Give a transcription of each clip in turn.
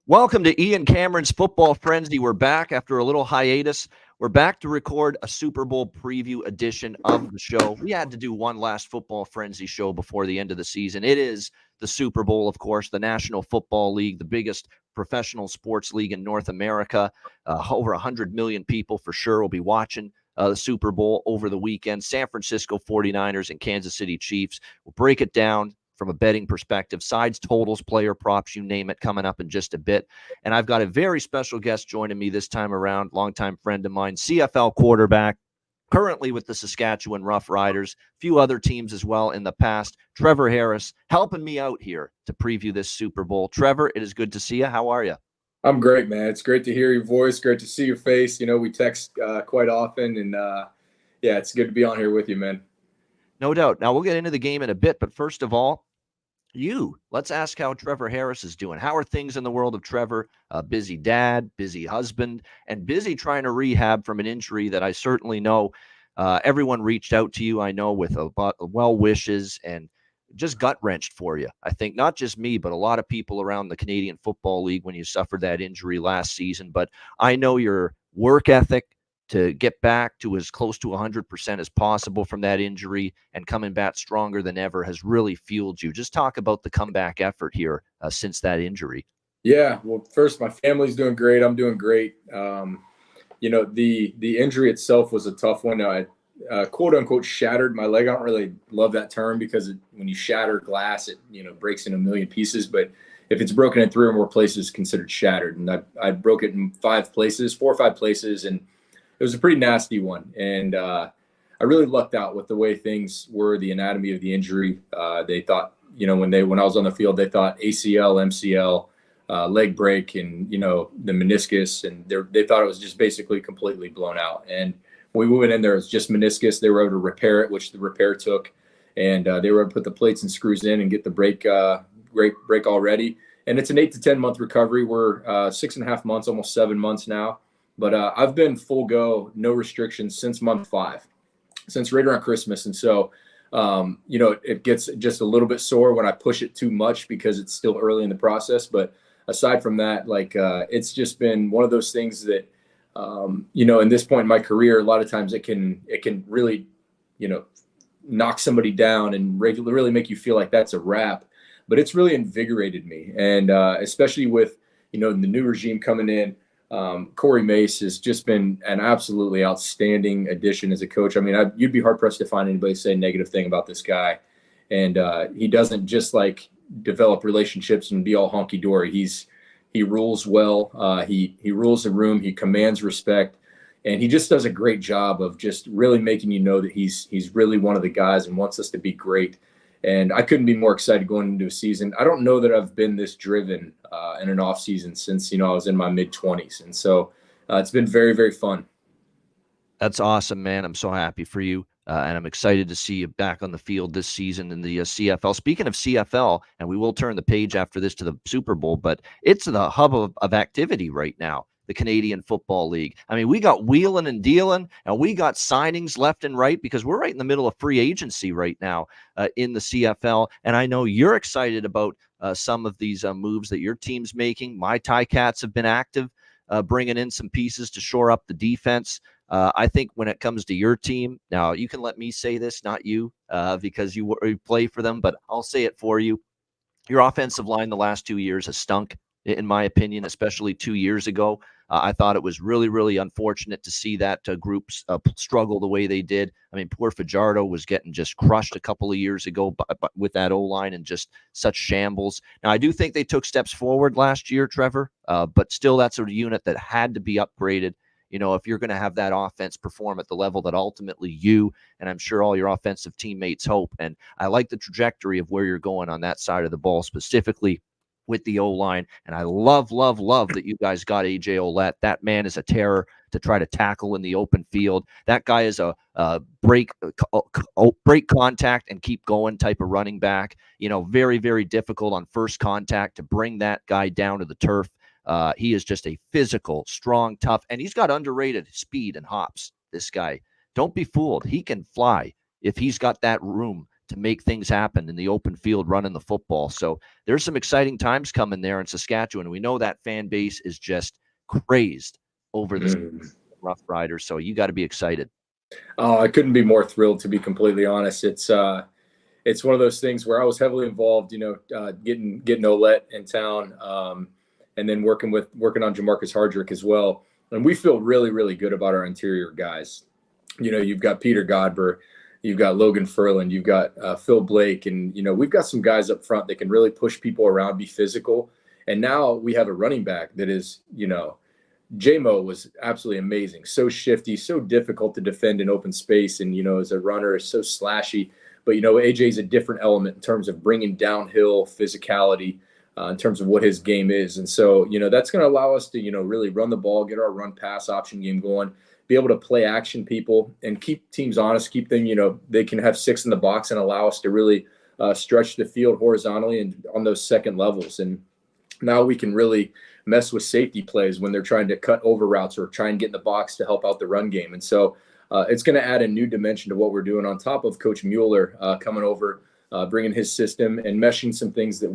Welcome to Ian Cameron's Football Frenzy. We're back after a little hiatus. We're back to record a Super Bowl preview edition of the show. We had to do one last Football Frenzy show before the end of the season. It is the Super Bowl, of course, the National Football League, the biggest professional sports league in North America. Over 100 million people for sure will be watching the Super Bowl over the weekend. San Francisco 49ers and Kansas City Chiefs. We'll break it down from a betting perspective, sides, totals, player props, you name it, coming up in just a bit. And I've got a very special guest joining me this time around, longtime friend of mine, CFL quarterback, currently with the Saskatchewan Roughriders, a few other teams as well in the past. Trevor Harris helping me out here to preview this Super Bowl. Trevor, it is good to see you. How are you? I'm great, man. It's great to hear your voice. Great to see your face. You know, we text quite often, and yeah, it's good to be on here with you, man. No doubt. Now, we'll get into the game in a bit, but first of all, let's ask how Trevor Harris is doing. How are things in the world of Trevor? Busy dad, busy husband, and busy trying to rehab from an injury that I certainly know everyone reached out to you, I know, with a lot of well wishes and just gut-wrenched for you. I think not just me, but a lot of people around the Canadian Football League when you suffered that injury last season. But I know your work ethic to get back to as close to 100% as possible from that injury and coming back stronger than ever has really fueled you. Just talk about the comeback effort here since that injury. Yeah, well, first, my family's doing great. I'm doing great. You know, the injury itself was a tough one. I quote unquote shattered my leg. I don't really love that term because when you shatter glass, it breaks in a million pieces. But if it's broken in 3 or more places, it's considered shattered. And I broke it in 4 or 5 places, and it was a pretty nasty one. And I really lucked out with the way things were, the anatomy of the injury. They thought, when I was on the field, they thought ACL, MCL, leg break, and, the meniscus. And they thought it was just basically completely blown out. And when we went in there, it was just meniscus. They were able to repair it, which the repair took. And they were able to put the plates and screws in and get the break already. And it's an 8 to 10 month recovery. We're 6.5 months, almost 7 months now. But I've been full go, no restrictions since month 5, since right around Christmas. And so, it gets just a little bit sore when I push it too much because it's still early in the process. But aside from that, it's just been one of those things that, in this point in my career, a lot of times it can really, knock somebody down and really make you feel like that's a wrap. But it's really invigorated me. And especially with, the new regime coming in. Corey Mace has just been an absolutely outstanding addition as a coach. I mean, you'd be hard pressed to find anybody say a negative thing about this guy. And he doesn't just develop relationships and be all honky dory. He rules well. He rules the room. He commands respect, and he just does a great job of just really making you know that he's really one of the guys and wants us to be great. And I couldn't be more excited going into a season. I don't know that I've been this driven in an off season since, I was in my mid-20s. And so it's been very, very fun. That's awesome, man. I'm so happy for you. And I'm excited to see you back on the field this season in the CFL. Speaking of CFL, and we will turn the page after this to the Super Bowl, but it's the hub of activity right now, the Canadian Football League. I mean, we got wheeling and dealing, and we got signings left and right because we're right in the middle of free agency right now in the CFL. And I know you're excited about some of these moves that your team's making. My Ticats have been active, bringing in some pieces to shore up the defense. I think when it comes to your team, now you can let me say this, not you, because you play for them, but I'll say it for you. Your offensive line the last 2 years has stunk, in my opinion, especially 2 years ago. I thought it was really, really unfortunate to see that group struggle the way they did. I mean, poor Fajardo was getting just crushed a couple of years ago with that O-line and just such shambles. Now, I do think they took steps forward last year, Trevor, but still that's a unit that had to be upgraded. If you're going to have that offense perform at the level that ultimately you and I'm sure all your offensive teammates hope. And I like the trajectory of where you're going on that side of the ball, specifically with the O-line. And I love that you guys got A.J. Ouellette. That man is a terror to try to tackle in the open field. That guy is a break contact and keep going type of running back. Very, very difficult on first contact to bring that guy down to the turf. He is just a physical, strong, tough, and he's got underrated speed and hops, this guy. Don't be fooled. He can fly if he's got that room to make things happen in the open field running the football. So there's some exciting times coming there in Saskatchewan. We know that fan base is just crazed over the Rough Riders. So you got to be excited. Oh, I couldn't be more thrilled, to be completely honest. It's one of those things where I was heavily involved, getting Olette in town, and then working on Jamarcus Hardrick as well. And we feel really, really good about our interior guys. You've got Peter Godber, you've got Logan Ferland, you've got Phil Blake, and we've got some guys up front that can really push people around, be physical. And now we have a running back that is, J-Mo was absolutely amazing. So shifty, so difficult to defend in open space. And, as a runner, is so slashy. But, AJ's a different element in terms of bringing downhill physicality in terms of what his game is. And so, that's going to allow us to, really run the ball, get our run pass option game going, be able to play action people and keep teams honest, keep them, they can have 6 in the box and allow us to really stretch the field horizontally and on those second levels. And now we can really mess with safety plays when they're trying to cut over routes or try and get in the box to help out the run game. And so it's going to add a new dimension to what we're doing on top of Coach Mueller coming over, bringing his system and meshing some things that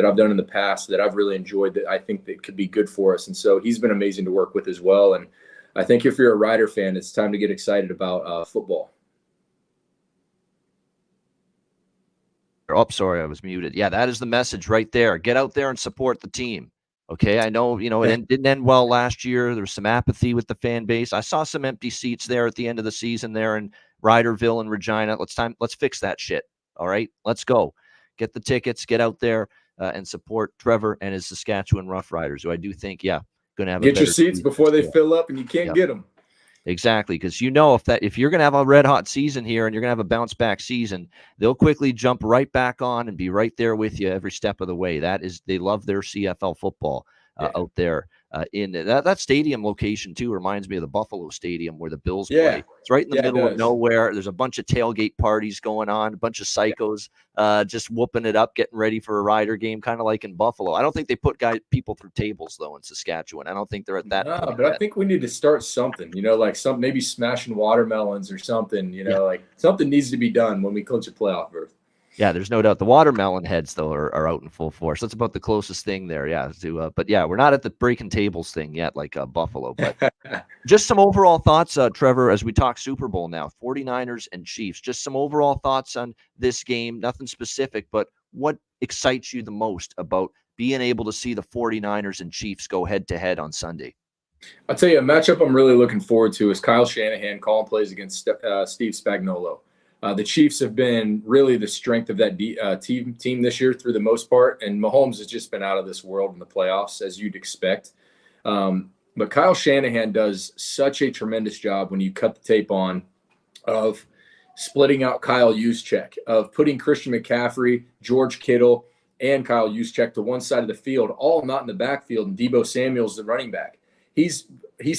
I've done in the past that I've really enjoyed, that I think that could be good for us. And so he's been amazing to work with as well. And I think if you're a Rider fan, it's time to get excited about football. Oh, sorry, I was muted. Yeah, that is the message right there. Get out there and support the team. Okay, I know, it didn't end well last year. There was some apathy with the fan base. I saw some empty seats there at the end of the season there in Riderville and Regina. Let's fix that shit. All right, let's go. Get the tickets, get out there and support Trevor and his Saskatchewan Roughriders, who I do think, going to have get your seats before they fill up and you can't get them. Exactly, because if you're going to have a red hot season here and you're going to have a bounce back season, they'll quickly jump right back on and be right there with you every step of the way. They love their CFL football out there. In that stadium location too reminds me of the Buffalo Stadium where the Bills play. It's right in the middle of nowhere. There's a bunch of tailgate parties going on, a bunch of psychos just whooping it up, getting ready for a Rider game, kind of like in Buffalo. I don't think they put people through tables though in Saskatchewan. I don't think they're at that. No, but I think we need to start something. Like maybe smashing watermelons or something. Like something needs to be done when we clinch a playoff berth. Yeah, there's no doubt. The watermelon heads, though, are out in full force. That's about the closest thing there, but we're not at the breaking tables thing yet, like Buffalo. But just some overall thoughts, Trevor, as we talk Super Bowl now, 49ers and Chiefs. Just some overall thoughts on this game. Nothing specific, but what excites you the most about being able to see the 49ers and Chiefs go head-to-head on Sunday? I'll tell you, a matchup I'm really looking forward to is Kyle Shanahan calling plays against Steve Spagnuolo. The Chiefs have been really the strength of that team this year through the most part, and Mahomes has just been out of this world in the playoffs, as you'd expect. But Kyle Shanahan does such a tremendous job when you cut the tape on of splitting out Kyle Juszczyk, of putting Christian McCaffrey, George Kittle, and Kyle Juszczyk to one side of the field, all not in the backfield, and Deebo Samuel's the running back. He's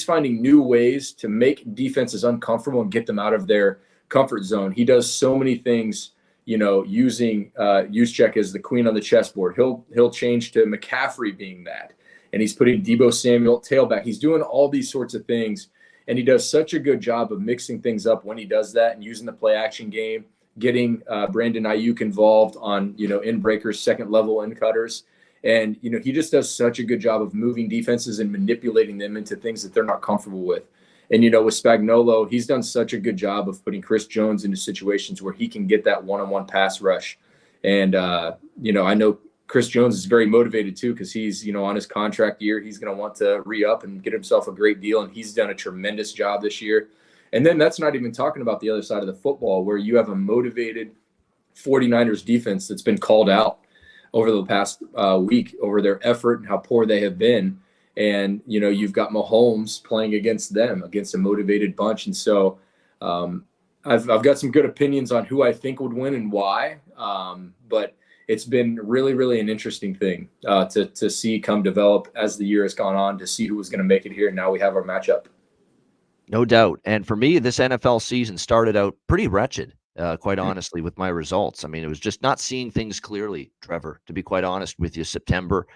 finding new ways to make defenses uncomfortable and get them out of their comfort zone. He does so many things, using Juszczyk as the queen on the chessboard. He'll change to McCaffrey being that, and he's putting Deebo Samuel tailback. He's doing all these sorts of things, and he does such a good job of mixing things up when he does that and using the play action game, getting Brandon Ayuk involved on in breakers, second level in cutters. And he just does such a good job of moving defenses and manipulating them into things that they're not comfortable with. And, with Spagnuolo, he's done such a good job of putting Chris Jones into situations where he can get that one-on-one pass rush. And, I know Chris Jones is very motivated too, because he's, on his contract year. He's going to want to re-up and get himself a great deal. And he's done a tremendous job this year. And then that's not even talking about the other side of the football, where you have a motivated 49ers defense that's been called out over the past week over their effort and how poor they have been. And, you've got Mahomes playing against them, against a motivated bunch. And so I've got some good opinions on who I think would win and why. But it's been really, really an interesting thing to see come develop as the year has gone on, to see who was going to make it here. And now we have our matchup. No doubt. And for me, this NFL season started out pretty wretched, quite honestly, with my results. I mean, it was just not seeing things clearly, Trevor, to be quite honest with you, September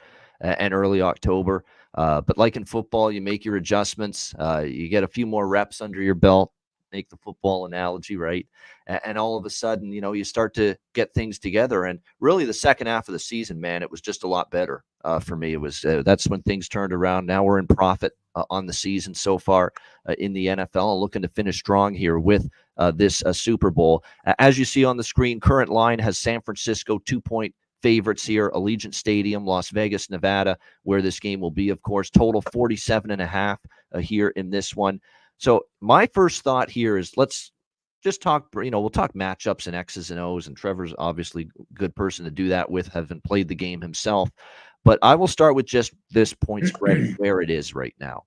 and early October. But like in football, you make your adjustments. You get a few more reps under your belt, make the football analogy, right? And all of a sudden, you start to get things together. And really, the second half of the season, man, it was just a lot better for me. It was that's when things turned around. Now we're in profit on the season so far in the NFL, and looking to finish strong here with this Super Bowl. As you see on the screen, current line has San Francisco 2-point favorites here, Allegiant Stadium, Las Vegas, Nevada, where this game will be, of course. Total 47.5 here in this one. So my first thought here is let's just talk, we'll talk matchups and X's and O's, and Trevor's obviously a good person to do that with, having played the game himself. But I will start with just this point spread where it is right now.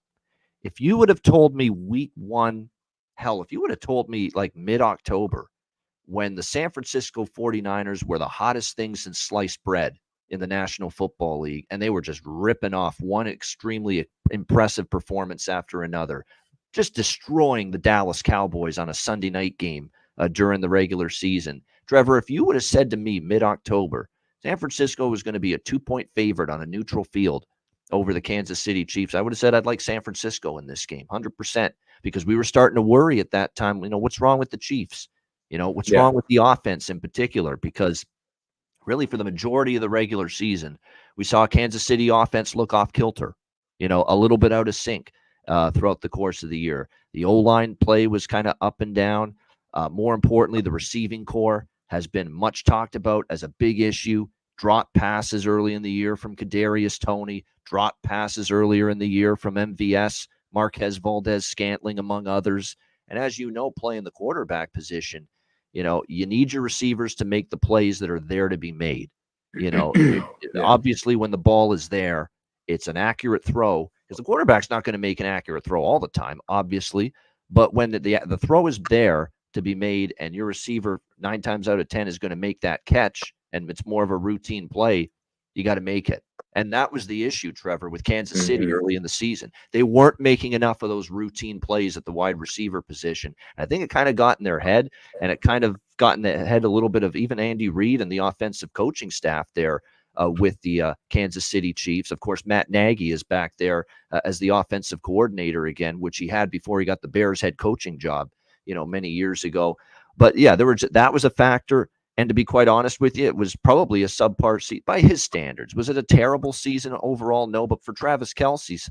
If you would have told me week one, hell, if you would have told me like mid-October, when the San Francisco 49ers were the hottest thing since sliced bread in the National Football League, and they were just ripping off one extremely impressive performance after another, just destroying the Dallas Cowboys on a Sunday night game during the regular season. Trevor, if you would have said to me mid-October, San Francisco was going to be a 2-point favorite on a neutral field over the Kansas City Chiefs, I would have said I'd like San Francisco in this game, 100%, because we were starting to worry at that time, what's wrong with the Chiefs? What's wrong with the offense in particular? Because really for the majority of the regular season, we saw Kansas City offense look off kilter, a little bit out of sync throughout the course of the year. The O-line play was kind of up and down. More importantly, the receiving core has been much talked about as a big issue. Drop passes early in the year from Kadarius Toney, drop passes earlier in the year from MVS, Marquez Valdez-Scantling, among others. And as you know, playing the quarterback position, you need your receivers to make the plays that are there to be made. Obviously, when the ball is there, it's an accurate throw, because the quarterback's not going to make an accurate throw all the time, obviously. But when the throw is there to be made, and your receiver 9 times out of 10 is going to make that catch, and it's more of a routine play, you got to make it. And that was the issue, Trevor, with Kansas City early in the season. They weren't making enough of those routine plays at the wide receiver position. And I think it kind of got in their head, and it kind of got in the head a little bit of even Andy Reid and the offensive coaching staff there with the Kansas City Chiefs. Of course, Matt Nagy is back there as the offensive coordinator again, which he had before he got the Bears head coaching job, many years ago. But yeah, that was a factor. And to be quite honest with you, it was probably a subpar season by his standards. Was it a terrible season overall? No, but for Travis Kelce's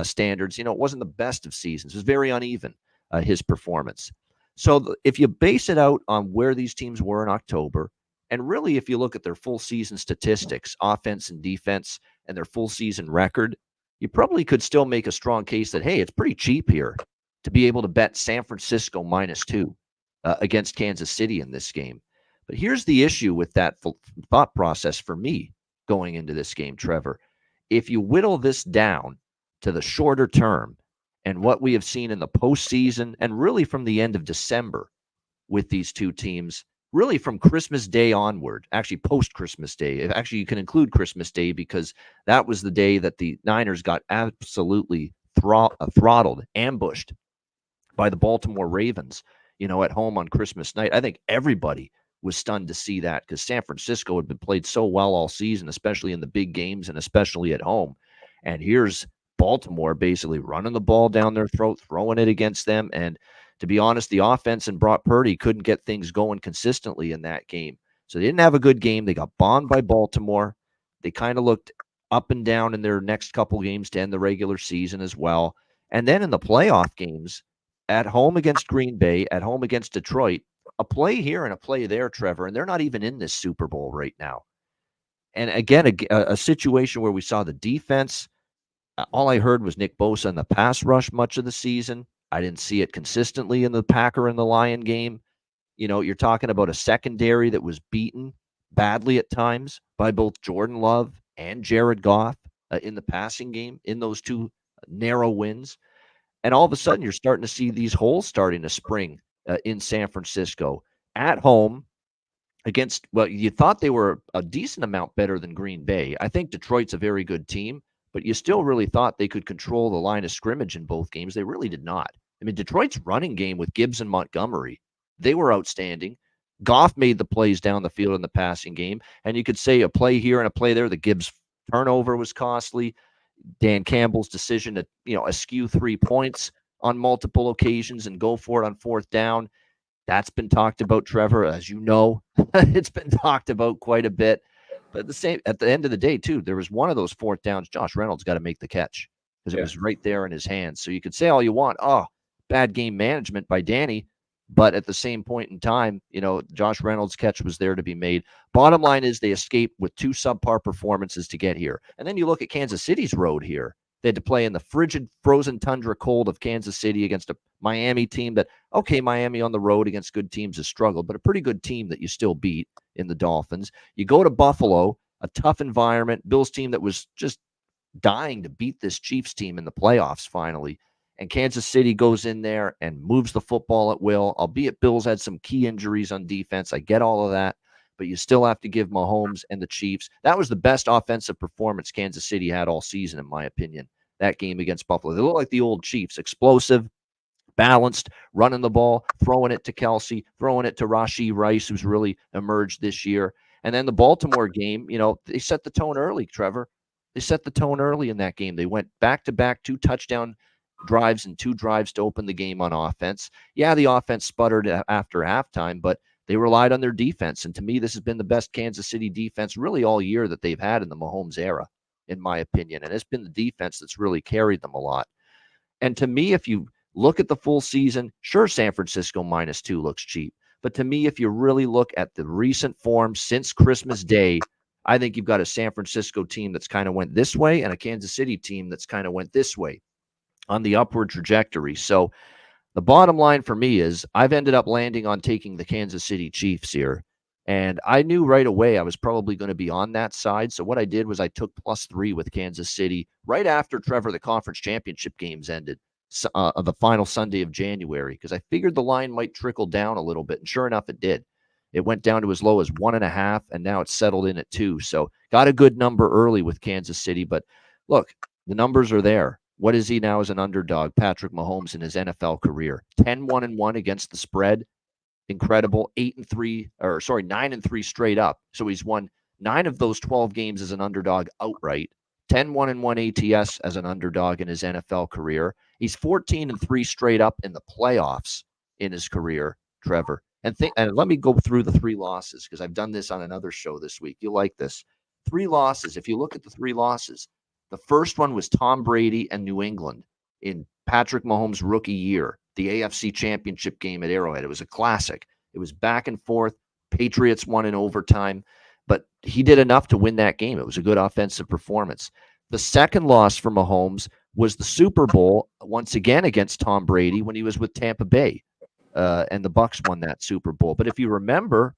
standards, it wasn't the best of seasons. It was very uneven, his performance. So if you base it out on where these teams were in October, and really if you look at their full season statistics, offense and defense, and their full season record, you probably could still make a strong case that, hey, it's pretty cheap here to be able to bet San Francisco -2 against Kansas City in this game. But here's the issue with that thought process for me going into this game, Trevor. If you whittle this down to the shorter term and what we have seen in the postseason, and really from the end of December with these two teams, really from Christmas Day onward, actually post-Christmas Day. Actually, you can include Christmas Day because that was the day that the Niners got absolutely throttled, ambushed by the Baltimore Ravens, at home on Christmas night. I think everybody was stunned to see that, because San Francisco had been played so well all season, especially in the big games and especially at home. And here's Baltimore basically running the ball down their throat, throwing it against them. And to be honest, the offense and Brock Purdy couldn't get things going consistently in that game. So they didn't have a good game. They got bombed by Baltimore. They kind of looked up and down in their next couple games to end the regular season as well. And then in the playoff games, at home against Green Bay, at home against Detroit, a play here and a play there, Trevor, and they're not even in this Super Bowl right now. And again, a situation where we saw the defense. All I heard was Nick Bosa in the pass rush much of the season. I didn't see it consistently in the Packer and the Lion game. You're talking about a secondary that was beaten badly at times by both Jordan Love and Jared Goff in the passing game in those two narrow wins. And all of a sudden, you're starting to see these holes starting to spring in San Francisco at home against, well, you thought they were a decent amount better than Green Bay. I think Detroit's a very good team, but you still really thought they could control the line of scrimmage in both games. They really did not. I mean, Detroit's running game with Gibbs and Montgomery, they were outstanding. Goff made the plays down the field in the passing game, and you could say a play here and a play there. The Gibbs turnover was costly. Dan Campbell's decision to, eschew 3 points on multiple occasions and go for it on fourth down. That's been talked about, Trevor, as you know. It's been talked about quite a bit. But at the end of the day, too, there was one of those fourth downs. Josh Reynolds got to make the catch because it Yeah. was right there in his hands. So you could say all you want, oh, bad game management by Danny. But at the same point in time, Josh Reynolds' catch was there to be made. Bottom line is they escaped with two subpar performances to get here. And then you look at Kansas City's road here. They had to play in the frigid, frozen tundra cold of Kansas City against a Miami team that, okay, Miami on the road against good teams has struggled, but a pretty good team that you still beat in the Dolphins. You go to Buffalo, a tough environment, Bills team that was just dying to beat this Chiefs team in the playoffs finally. And Kansas City goes in there and moves the football at will, albeit Bills had some key injuries on defense. I get all of that, but you still have to give Mahomes and the Chiefs. That was the best offensive performance Kansas City had all season, in my opinion, that game against Buffalo. They look like the old Chiefs, explosive, balanced, running the ball, throwing it to Kelsey, throwing it to Rashee Rice, who's really emerged this year. And then the Baltimore game, they set the tone early, Trevor. They set the tone early in that game. They went back-to-back 2 touchdown drives and 2 drives to open the game on offense. Yeah, the offense sputtered after halftime, but they relied on their defense. And to me, this has been the best Kansas City defense really all year that they've had in the Mahomes era, in my opinion. And it's been the defense that's really carried them a lot. And to me, if you look at the full season, sure, San Francisco -2 looks cheap. But to me, if you really look at the recent form since Christmas Day, I think you've got a San Francisco team that's kind of went this way and a Kansas City team that's kind of went this way on the upward trajectory. So the bottom line for me is I've ended up landing on taking the Kansas City Chiefs here. And I knew right away I was probably going to be on that side. So what I did was I took +3 with Kansas City right after, Trevor, the conference championship games ended, the final Sunday of January, because I figured the line might trickle down a little bit. And sure enough, it did. It went down to as low as 1.5, and now it's settled in at 2. So got a good number early with Kansas City. But look, the numbers are there. What is he now as an underdog, Patrick Mahomes, in his NFL career? 10-1-1 against the spread. Incredible. 9-3 straight up. So he's won 9 of those 12 games as an underdog outright. 10-1-1 ATS as an underdog in his NFL career. He's 14-3 straight up in the playoffs in his career, Trevor. And let me go through the 3 losses because I've done this on another show this week. You'll like this. 3 losses. If you look at the 3 losses, the first one was Tom Brady and New England in Patrick Mahomes' rookie year, the AFC Championship game at Arrowhead. It was a classic. It was back and forth. Patriots won in overtime, but he did enough to win that game. It was a good offensive performance. The second loss for Mahomes was the Super Bowl, once again against Tom Brady when he was with Tampa Bay, and the Bucs won that Super Bowl. But if you remember,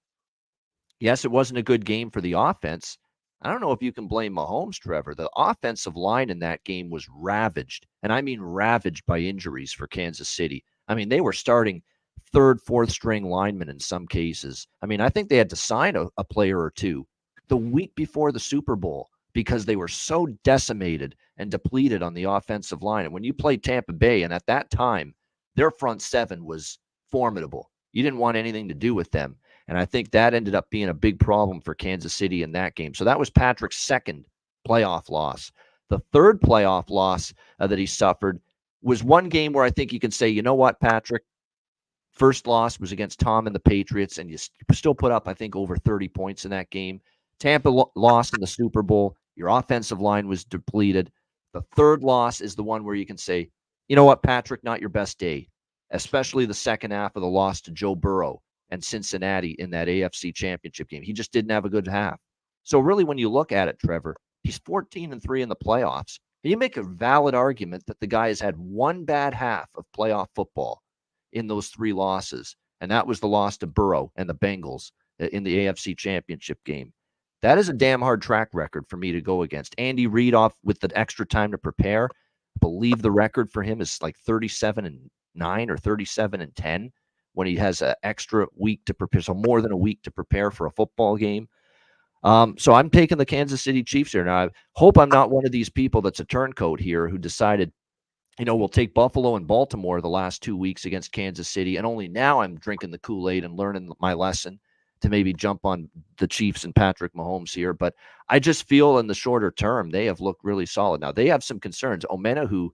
yes, it wasn't a good game for the offense. I don't know if you can blame Mahomes, Trevor. The offensive line in that game was ravaged, and I mean ravaged by injuries for Kansas City. I mean, they were starting 3rd, 4th string linemen in some cases. I mean, I think they had to sign a player or 2 the week before the Super Bowl because they were so decimated and depleted on the offensive line. And when you played Tampa Bay, and at that time, their front 7 was formidable. You didn't want anything to do with them. And I think that ended up being a big problem for Kansas City in that game. So that was Patrick's second playoff loss. The third playoff loss that he suffered was one game where I think you can say, you know what, Patrick, first loss was against Tom and the Patriots, and you still put up, I think, over 30 points in that game. Tampa lost in the Super Bowl. Your offensive line was depleted. The third loss is the one where you can say, you know what, Patrick, not your best day, especially the second half of the loss to Joe Burrow and Cincinnati in that AFC Championship game. He just didn't have a good half. So really, when you look at it, Trevor, he's 14-3 in the playoffs. And you make a valid argument that the guy has had one bad half of playoff football in those 3 losses, and that was the loss to Burrow and the Bengals in the AFC Championship game. That is a damn hard track record for me to go against. Andy Reid, off with the extra time to prepare, I believe the record for him is like 37-9 or 37-10 when he has an extra week to prepare, so more than a week to prepare for a football game. So I'm taking the Kansas City Chiefs here. Now, I hope I'm not one of these people that's a turncoat here who decided, we'll take Buffalo and Baltimore the last 2 weeks against Kansas City, and only now I'm drinking the Kool-Aid and learning my lesson to maybe jump on the Chiefs and Patrick Mahomes here, but I just feel in the shorter term they have looked really solid. Now they have some concerns. Omenahu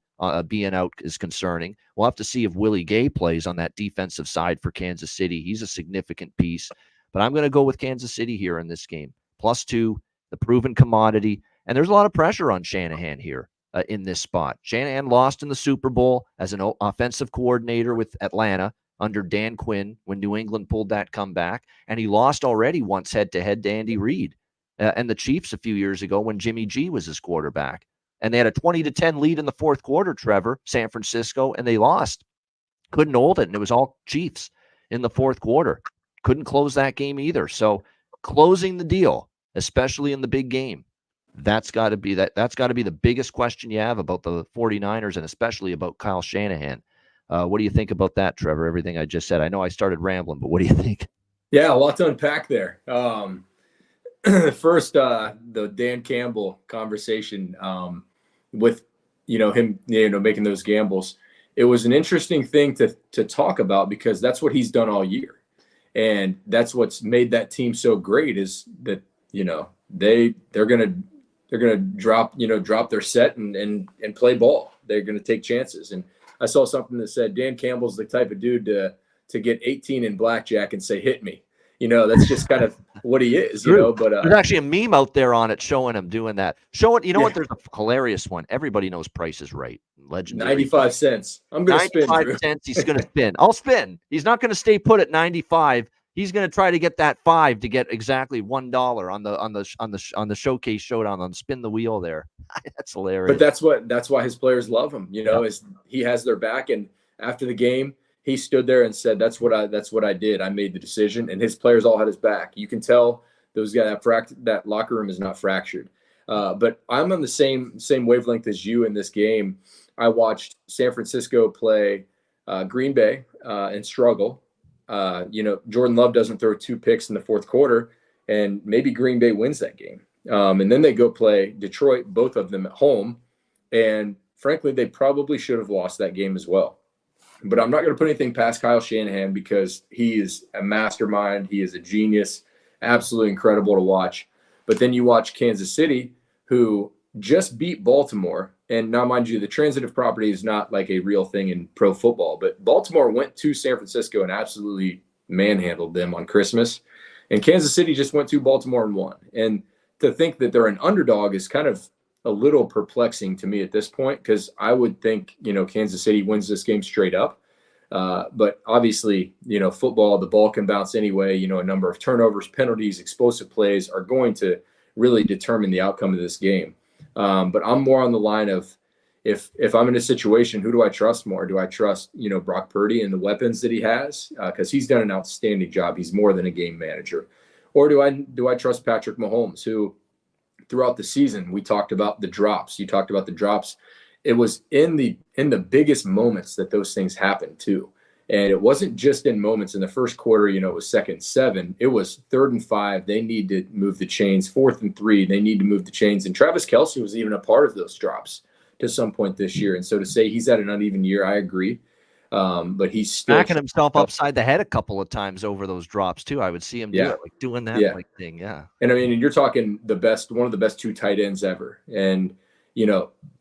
being out is concerning. We'll have to see if Willie Gay plays on that defensive side for Kansas City. He's a significant piece, but I'm going to go with Kansas City here in this game. +2, the proven commodity, and there's a lot of pressure on Shanahan here in this spot. Shanahan lost in the Super Bowl as an offensive coordinator with Atlanta under Dan Quinn when New England pulled that comeback, and he lost already once head-to-head to Andy Reid and the Chiefs a few years ago when Jimmy G was his quarterback. And they had a 20-10 lead in the fourth quarter, Trevor, San Francisco, and they lost. Couldn't hold it, and it was all Chiefs in the fourth quarter. Couldn't close that game either. So closing the deal, especially in the big game, that's got to be the biggest question you have about the 49ers and especially about Kyle Shanahan. What do you think about that, Trevor? Everything I just said. I know I started rambling, but what do you think? Yeah, a lot to unpack there. First, the Dan Campbell conversation with him making those gambles. It was an interesting thing to talk about because that's what he's done all year, and that's what's made that team so great. Is that they're gonna drop their set and play ball. They're gonna take chances. And I saw something that said Dan Campbell's the type of dude to get 18 in blackjack and say, hit me. That's just kind of what he is, but there's actually a meme out there on it showing him doing that. Show it. What? There's a hilarious one. Everybody knows Price is Right. Legendary. 95 cents. I'm going to spin. 95 cents. He's going to spin. I'll spin. He's not going to stay put at 95. He's going to try to get that 5 to get exactly $1 on the showcase showdown on spin the wheel there. That's hilarious. But that's why his players love him. Is he has their back, and after the game, he stood there and said, "That's what I did. I made the decision," and his players all had his back. You can tell those guys that locker room is not fractured. But I'm on the same wavelength as you in this game. I watched San Francisco play Green Bay and struggle. Jordan Love doesn't throw 2 picks in the fourth quarter, and maybe Green Bay wins that game. And then they go play Detroit, both of them at home, and frankly, they probably should have lost that game as well. But I'm not going to put anything past Kyle Shanahan because he is a mastermind. He is a genius, absolutely incredible to watch. But then you watch Kansas City, who just beat Baltimore. And now, mind you, the transitive property is not like a real thing in pro football. But Baltimore went to San Francisco and absolutely manhandled them on Christmas. And Kansas City just went to Baltimore and won. And to think that they're an underdog is kind of a little perplexing to me at this point, because I would think, Kansas City wins this game straight up. But obviously, football, the ball can bounce anyway. A number of turnovers, penalties, explosive plays are going to really determine the outcome of this game. But I'm more on the line of if I'm in a situation, who do I trust more? Do I trust, Brock Purdy and the weapons that he has? Because he's done an outstanding job. He's more than a game manager. Or do I trust Patrick Mahomes, who throughout the season, we talked about the drops. You talked about the drops. It was in the biggest moments that those things happened too. And it wasn't just in moments in the first quarter, it was 2nd and 7. It was 3rd and 5. They need to move the chains. 4th and 3. They need to move the chains. And Travis Kelce was even a part of those drops to some point this year. And so to say he's had an uneven year, I agree. But he's still backing himself upside the head a couple of times over those drops too. I would see him do it, like doing that thing. Yeah. And I mean, you're talking one of the best 2 tight ends ever. And,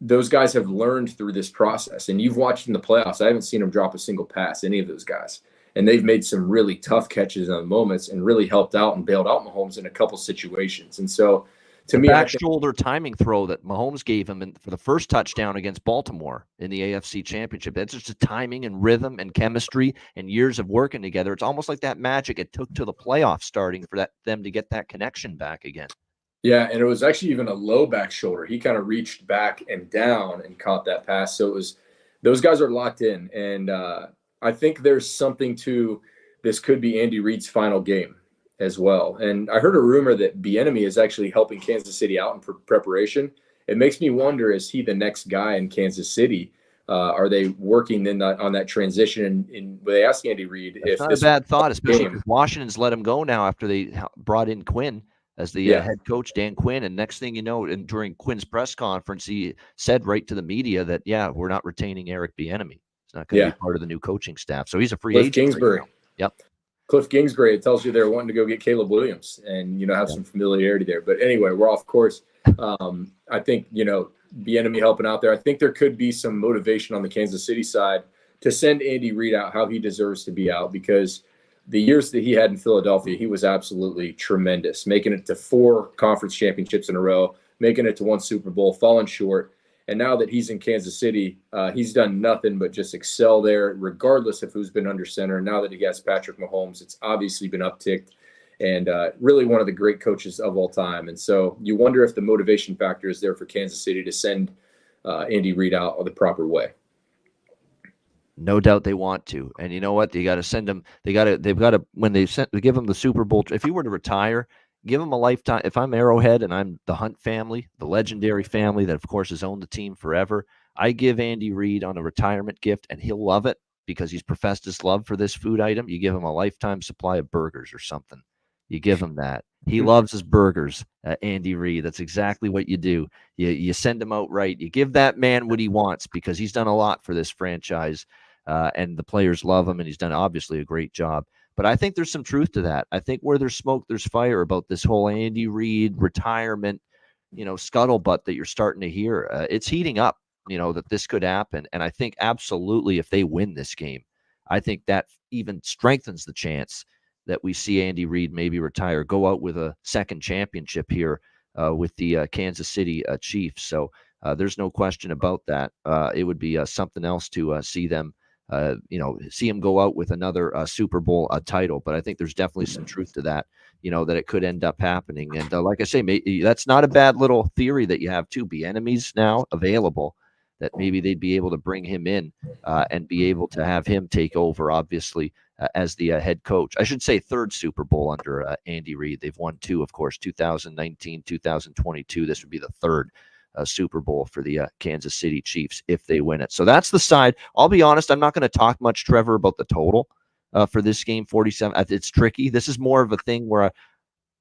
those guys have learned through this process, and you've watched in the playoffs. I haven't seen them drop a single pass, any of those guys. And they've made some really tough catches on moments and really helped out and bailed out Mahomes in a couple situations. And so to me, back shoulder timing throw that Mahomes gave him for the first touchdown against Baltimore in the AFC Championship. That's just a timing and rhythm and chemistry and years of working together. It's almost like that magic it took to the playoffs starting for them to get that connection back again. Yeah, and it was actually even a low back shoulder. He kind of reached back and down and caught that pass. So it was, those guys are locked in. And I think there's something to this could be Andy Reid's final game as well. And I heard a rumor that Bieniemy is actually helping Kansas City out in preparation. It makes me wonder, is he the next guy in Kansas City? Are they working on that transition? And they asked Andy Reid if not a bad thought, especially because Washington's let him go now after they brought in Quinn as the head coach, Dan Quinn. And next thing you know, and during Quinn's press conference, he said right to the media that, we're not retaining Eric Bieniemy. He's not going to be part of the new coaching staff. So he's a free agent. Kingsbury. Right. Yep. Cliff Kingsbury, it tells you they're wanting to go get Caleb Williams and, have some familiarity there. But anyway, we're off course. I think, Bieniemy helping out there. I think there could be some motivation on the Kansas City side to send Andy Reid out how he deserves to be out, because the years that he had in Philadelphia, he was absolutely tremendous, making it to 4 conference championships in a row, making it to 1 Super Bowl, falling short. And now that he's in Kansas City, he's done nothing but just excel there, regardless of who's been under center. Now that he has Patrick Mahomes, it's obviously been upticked, and really one of the great coaches of all time. And so you wonder if the motivation factor is there for Kansas City to send Andy Reid out the proper way. No doubt they want to. And you know what? They got to send him. They've got to, when they give him the Super Bowl, if he were to retire, give him a lifetime. If I'm Arrowhead and I'm the Hunt family, the legendary family that, of course, has owned the team forever, I give Andy Reid on a retirement gift, and he'll love it because he's professed his love for this food item. You give him a lifetime supply of burgers or something. You give him that. He loves his burgers, Andy Reid. That's exactly what you do. You send him out right. You give that man what he wants because he's done a lot for this franchise, and the players love him, and he's done obviously a great job. But I think there's some truth to that. I think where there's smoke, there's fire about this whole Andy Reid retirement, scuttlebutt that you're starting to hear. It's heating up, that this could happen. And I think absolutely if they win this game, I think that even strengthens the chance that we see Andy Reid maybe retire, go out with a second championship here with the Kansas City Chiefs. So there's no question about that. It would be something else to see them see him go out with another Super Bowl title. But I think there's definitely some truth to that, that it could end up happening. And like I say, that's not a bad little theory that you have too. Bieniemy's now available, that maybe they'd be able to bring him in and be able to have him take over, obviously, as the head coach. I should say 3rd Super Bowl under Andy Reid. They've won 2, of course, 2019, 2022. This would be the 3rd Super Bowl for the Kansas City Chiefs if they win it. So that's the side. I'll be honest, I'm not going to talk much, Trevor, about the total for this game, 47. It's tricky. This is more of a thing where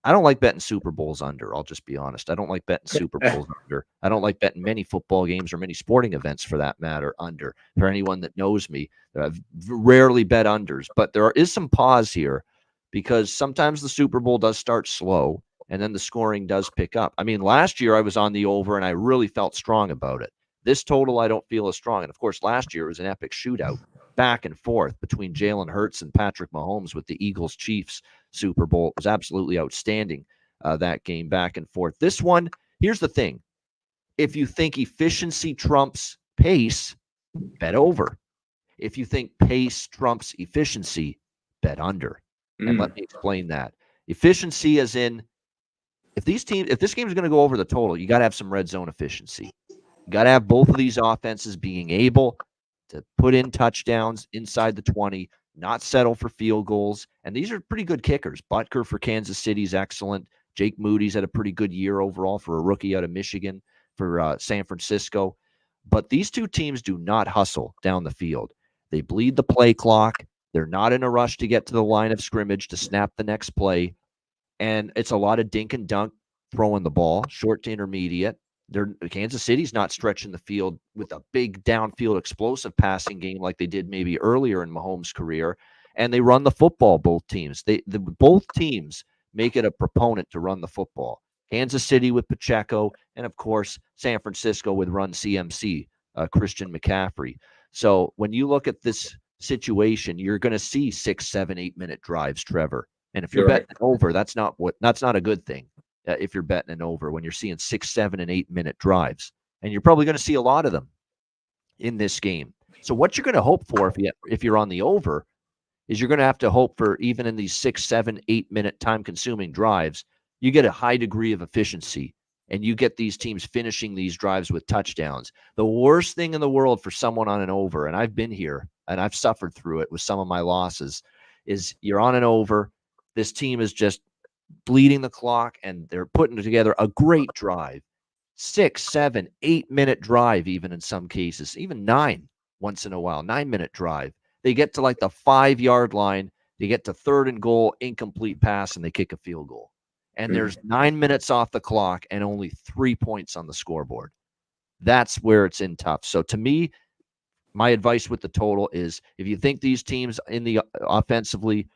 I don't like betting Super Bowls under. I'll just be honest. I don't like betting Super Bowls under. I don't like betting many football games or many sporting events for that matter under. For anyone that knows me, I've rarely bet unders. But there is some pause here because sometimes the Super Bowl does start slow and then the scoring does pick up. I mean, last year I was on the over and I really felt strong about it. This total I don't feel as strong. And of course, last year it was an epic shootout back and forth between Jalen Hurts and Patrick Mahomes with the Eagles-Chiefs Super Bowl. It was absolutely outstanding, that game back and forth. This one, here's the thing. If you think efficiency trumps pace, bet over. If you think pace trumps efficiency, bet under. And let me explain that. Efficiency as in, if this game is going to go over the total, you got to have some red zone efficiency. You got to have both of these offenses being able to put in touchdowns inside the 20, not settle for field goals. And these are pretty good kickers. Butker for Kansas City is excellent. Jake Moody's had a pretty good year overall for a rookie out of Michigan for San Francisco. But these two teams do not hustle down the field. They bleed the play clock. They're not in a rush to get to the line of scrimmage to snap the next play. And it's a lot of dink and dunk throwing the ball, short to intermediate. Kansas City's not stretching the field with a big downfield explosive passing game like they did maybe earlier in Mahomes' career. And they run the football, both teams. Both teams make it a proponent to run the football. Kansas City with Pacheco, and of course, San Francisco with Run CMC, Christian McCaffrey. So when you look at this situation, you're going to see 6, 7, 8-minute drives, Trevor. And if you're betting over, that's not a good thing. If you're betting an over, when you're seeing 6, 7, and 8-minute drives, and you're probably going to see a lot of them in this game. So what you're going to hope for if you're on the over is you're going to have to hope for, even in these 6, 7, 8-minute time-consuming drives, you get a high degree of efficiency, and you get these teams finishing these drives with touchdowns. The worst thing in the world for someone on an over, and I've been here and I've suffered through it with some of my losses, is you're on an over. This team is just bleeding the clock, and they're putting together a great drive. 6, 7, 8-minute drive, even in some cases, even 9 once in a while, 9-minute drive. They get to like the 5-yard line. They get to 3rd and goal, incomplete pass, and they kick a field goal. And there's 9 minutes off the clock and only 3 points on the scoreboard. That's where it's in tough. So to me, my advice with the total is if you think these teams in the offensively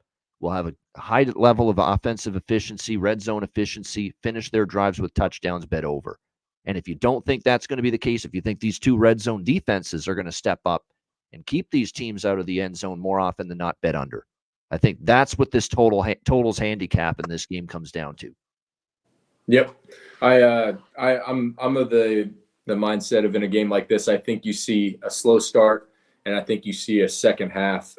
will have a high level of offensive efficiency, red zone efficiency, finish their drives with touchdowns, bet over. And if you don't think that's going to be the case, if you think these two red zone defenses are going to step up and keep these teams out of the end zone more often than not, bet under. I think that's what this totals handicap in this game comes down to. Yep, I'm of the mindset of, in a game like this, I think you see a slow start, and I think you see a second half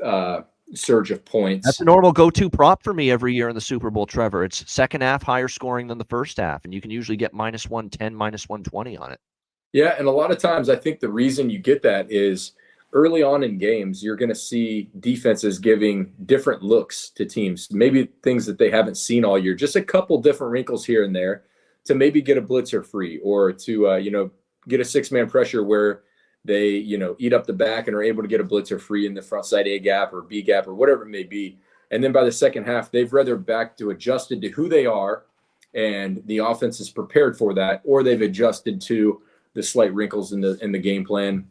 surge of points. That's a normal go-to prop for me every year in the Super Bowl, Trevor. It's second half higher scoring than the first half, and you can usually get minus 110, minus 120 on it. Yeah, and a lot of times I think the reason you get that is early on in games, you're going to see defenses giving different looks to teams, maybe things that they haven't seen all year, just a couple different wrinkles here and there to maybe get a blitzer free, or to get a six-man pressure where they eat up the back and are able to get a blitzer free in the front side A gap or B gap or whatever it may be. And then by the second half, they've rather back to adjusted to who they are, and the offense is prepared for that, or they've adjusted to the slight wrinkles in the game plan.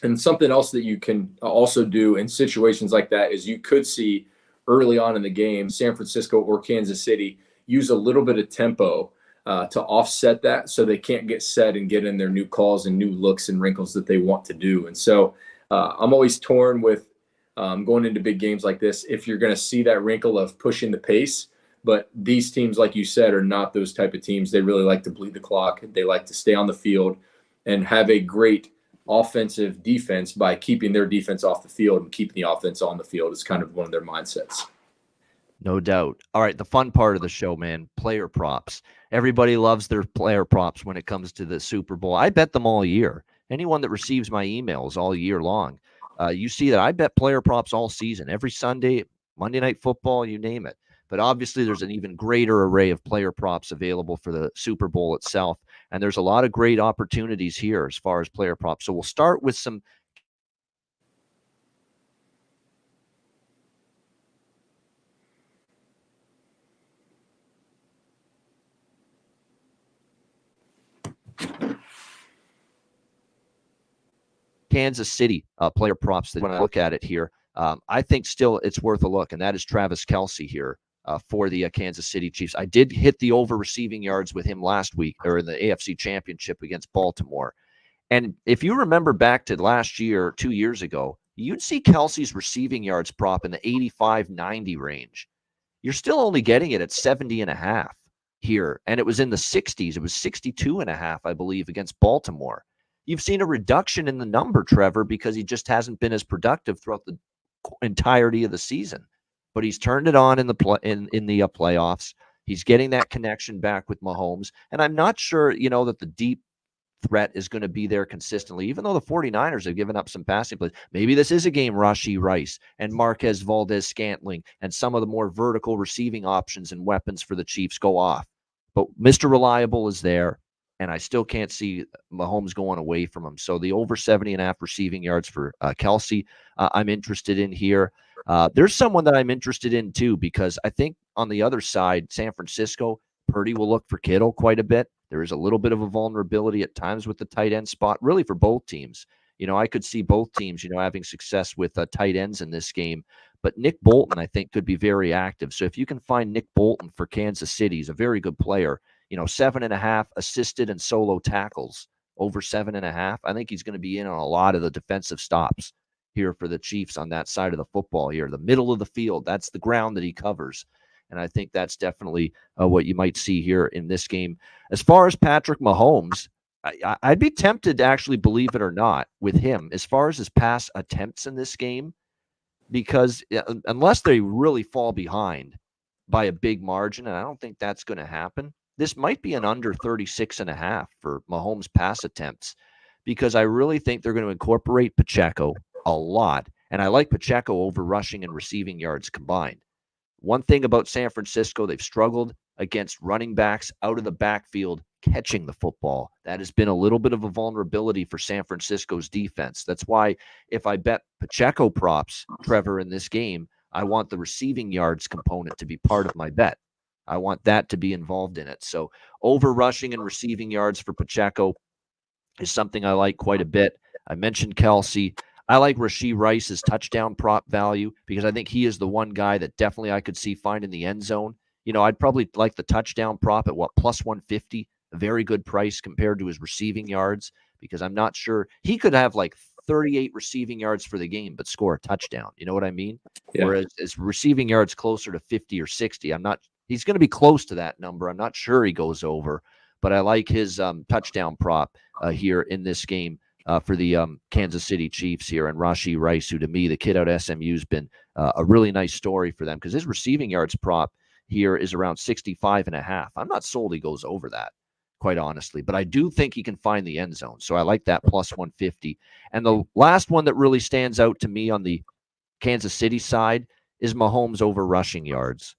And something else that you can also do in situations like that is you could see early on in the game, San Francisco or Kansas City use a little bit of tempo to offset that, so they can't get set and get in their new calls and new looks and wrinkles that they want to do. And so I'm always torn with going into big games like this, if you're going to see that wrinkle of pushing the pace. But these teams, like you said, are not those type of teams. They really like to bleed the clock. They like to stay on the field and have a great offensive defense by keeping their defense off the field and keeping the offense on the field. Is kind of one of their mindsets. No doubt. All right, the fun part of the show, man, player props. Everybody loves their player props when it comes to the Super Bowl. I bet them all year. Anyone that receives my emails all year long, you see that I bet player props all season, every Sunday, Monday Night Football, you name it. But obviously, there's an even greater array of player props available for the Super Bowl itself. And there's a lot of great opportunities here as far as player props. So we'll start with some Kansas City player props that when I look at it here, I think still it's worth a look, and that is Travis Kelce here for the Kansas City Chiefs. I did hit the over receiving yards with him last week, or in the AFC Championship against Baltimore. And if you remember back to last year, 2 years ago, you'd see Kelce's receiving yards prop in the 85-90 range. You're still only getting it at 70.5 here, and it was in the 60s. It was 62.5, I believe, against Baltimore. You've seen a reduction in the number, Trevor, because he just hasn't been as productive throughout the entirety of the season. But he's turned it on in the playoffs. He's getting that connection back with Mahomes, and I'm not sure, that the deep threat is going to be there consistently, even though the 49ers have given up some passing plays. Maybe this is a game Rashee Rice and Marquez Valdez-Scantling and some of the more vertical receiving options and weapons for the Chiefs go off. But Mr. Reliable is there, and I still can't see Mahomes going away from him. So the over 70.5 receiving yards for Kelce, I'm interested in here. There's someone that I'm interested in too, because I think on the other side, San Francisco, Purdy will look for Kittle quite a bit. There is a little bit of a vulnerability at times with the tight end spot, really for both teams. I could see both teams, having success with tight ends in this game. But Nick Bolton, I think, could be very active. So if you can find Nick Bolton for Kansas City, he's a very good player. 7.5 assisted and solo tackles, over 7.5. I think he's going to be in on a lot of the defensive stops here for the Chiefs on that side of the football here. The middle of the field, that's the ground that he covers. And I think that's definitely what you might see here in this game. As far as Patrick Mahomes, I'd be tempted to actually, believe it or not, with him, as far as his pass attempts in this game, because unless they really fall behind by a big margin, and I don't think that's going to happen, this might be an under 36.5 for Mahomes pass attempts, because I really think they're going to incorporate Pacheco a lot. And I like Pacheco over rushing and receiving yards combined. One thing about San Francisco, they've struggled against running backs out of the backfield catching the football. That has been a little bit of a vulnerability for San Francisco's defense. That's why if I bet Pacheco props, Trevor, in this game, I want the receiving yards component to be part of my bet. I want that to be involved in it. So over rushing and receiving yards for Pacheco is something I like quite a bit. I mentioned Kelce. I like Rashee Rice's touchdown prop value because I think he is the one guy that definitely I could see finding the end zone. I'd probably like the touchdown prop at plus 150, a very good price compared to his receiving yards, because I'm not sure he could have like 38 receiving yards for the game, but score a touchdown. You know what I mean? Yeah. Whereas his receiving yards closer to 50 or 60. He's going to be close to that number. I'm not sure he goes over, but I like his touchdown prop here in this game for the Kansas City Chiefs here, and Rashee Rice, who to me, the kid out of SMU, has been a really nice story for them because his receiving yards prop here is around 65.5. I'm not sold he goes over that, quite honestly, but I do think he can find the end zone. So I like that plus 150. And the last one that really stands out to me on the Kansas City side is Mahomes over rushing yards.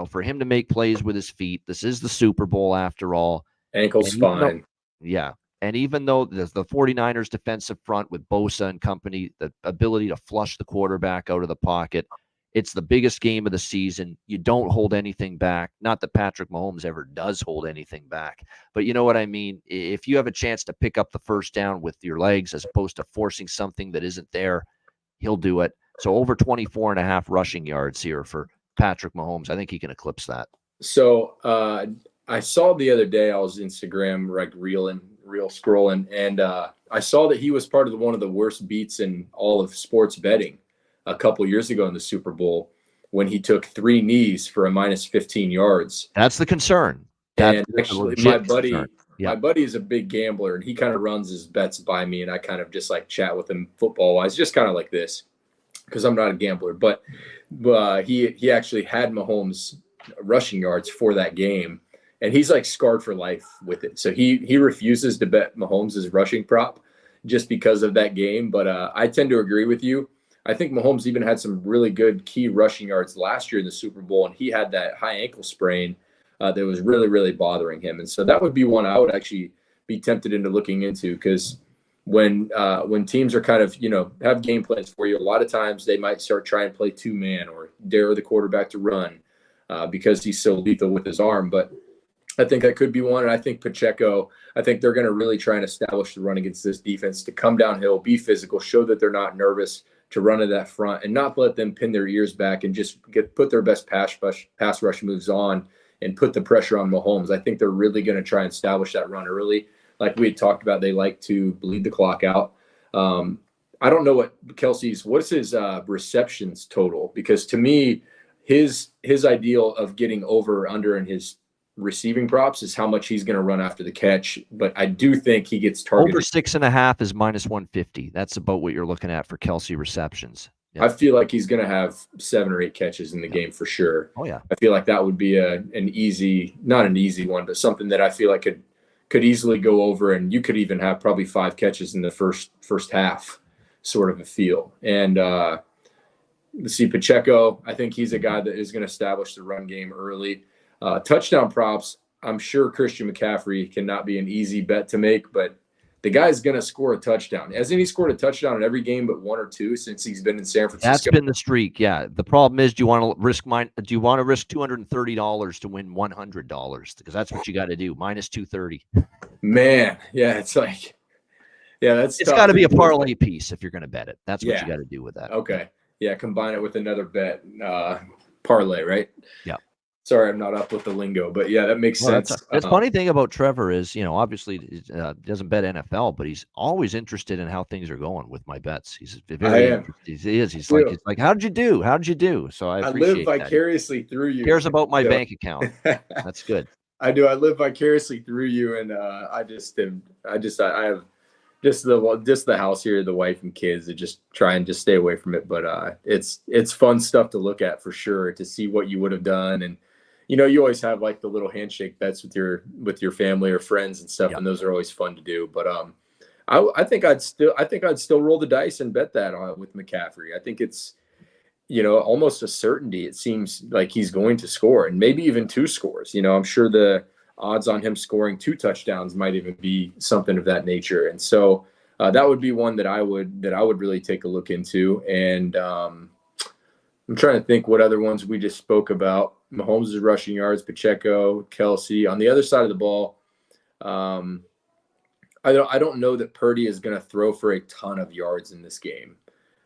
For him to make plays with his feet, this is the Super Bowl after all. Ankle's fine. Yeah. And even though the 49ers defensive front with Bosa and company, the ability to flush the quarterback out of the pocket, it's the biggest game of the season. You don't hold anything back. Not that Patrick Mahomes ever does hold anything back, but you know what I mean? If you have a chance to pick up the first down with your legs as opposed to forcing something that isn't there, he'll do it. So over 24.5 rushing yards here for Patrick Mahomes. I think he can eclipse that. So I saw the other day, I was Instagram like reel scrolling, and I saw that he was part of one of the worst beats in all of sports betting a couple years ago in the Super Bowl when he took 3 knees for a minus 15 yards. That's the concern. And actually, my buddy is a big gambler, and he kind of runs his bets by me, and I kind of just like chat with him football wise, just kind of like this, because I'm not a gambler. But he actually had Mahomes rushing yards for that game, and he's like scarred for life with it. So he refuses to bet Mahomes' rushing prop just because of that game. But I tend to agree with you. I think Mahomes even had some really good key rushing yards last year in the Super Bowl, and he had that high ankle sprain that was really, really bothering him. And so that would be one I would actually be tempted into looking into, because when teams are kind of, have game plans for you, a lot of times they might start trying to play 2-man or dare the quarterback to run because he's so lethal with his arm. But I think that could be one. And I think Pacheco, I think they're going to really try and establish the run against this defense to come downhill, be physical, show that they're not nervous to run to that front, and not let them pin their ears back and just put their best pass rush moves on and put the pressure on Mahomes. I think they're really going to try and establish that run early. Like we had talked about, they like to bleed the clock out. I don't know what's his receptions total, because to me, his ideal of getting over or under in his receiving props is how much he's going to run after the catch. But I do think he gets targeted. Over 6.5 is minus 150. That's about what you're looking at for Kelce receptions. Yeah. I feel like he's going to have 7 or 8 catches in the game for sure. Oh yeah. I feel like that would be not an easy one, but something that I feel like could easily go over, and you could even have probably 5 catches in the first half, sort of a feel. And let's see, Pacheco, I think he's a guy that is going to establish the run game early. Touchdown props, I'm sure Christian McCaffrey cannot be an easy bet to make, but the guy's going to score a touchdown. Hasn't he scored a touchdown in every game but 1 or 2 since he's been in San Francisco? That's been the streak, yeah. The problem is, do you want to risk $230 to win $100? Because that's what you got to do, minus 230. Man, yeah, it's like, yeah, it's got to be a parlay piece if you're going to bet it. That's what you got to do with that. Okay, yeah, combine it with another bet, parlay, right? Yeah. Sorry, I'm not up with the lingo, but yeah, that makes sense. The funny thing about Trevor is, obviously he doesn't bet NFL, but he's always interested in how things are going with my bets. He's very interested. He's like, how did you do? How did you do? So I live vicariously through you. He cares about my bank account. That's good. I do. I live vicariously through you, and I have just the house here, the wife and kids, to just try and just stay away from it. But it's fun stuff to look at for sure, to see what you would have done. And you always have like the little handshake bets with your family or friends and stuff, and those are always fun to do. But I think I'd still roll the dice and bet that with McCaffrey. I think it's almost a certainty. It seems like he's going to score, and maybe even 2 scores. I'm sure the odds on him scoring 2 touchdowns might even be something of that nature. And so that would be one that I would really take a look into. And I'm trying to think what other ones we just spoke about. Mahomes' rushing yards, Pacheco, Kelce. On the other side of the ball, I don't know that Purdy is going to throw for a ton of yards in this game.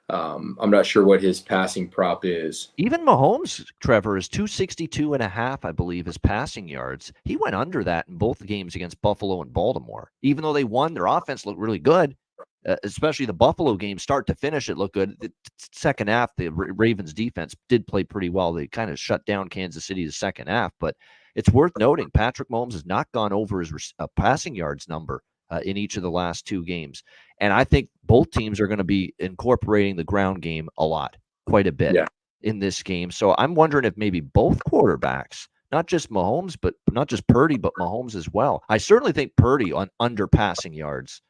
I'm not sure what his passing prop is. Even Mahomes, Trevor, is 262 and a half, I believe, his passing yards. He went under that in both games against Buffalo and Baltimore. Even though they won, their offense looked really good, especially the Buffalo game, start to finish, it looked good. The second half, the Ravens defense did play pretty well. They kind of shut down Kansas City the second half, but it's worth noting Patrick Mahomes has not gone over his passing yards number in each of the last two games. And I think both teams are going to be incorporating the ground game a lot, quite a bit Yeah. in this game. So I'm wondering if maybe both quarterbacks, not just Mahomes, but not just Purdy, but Mahomes as well. I certainly think Purdy on under passing yards,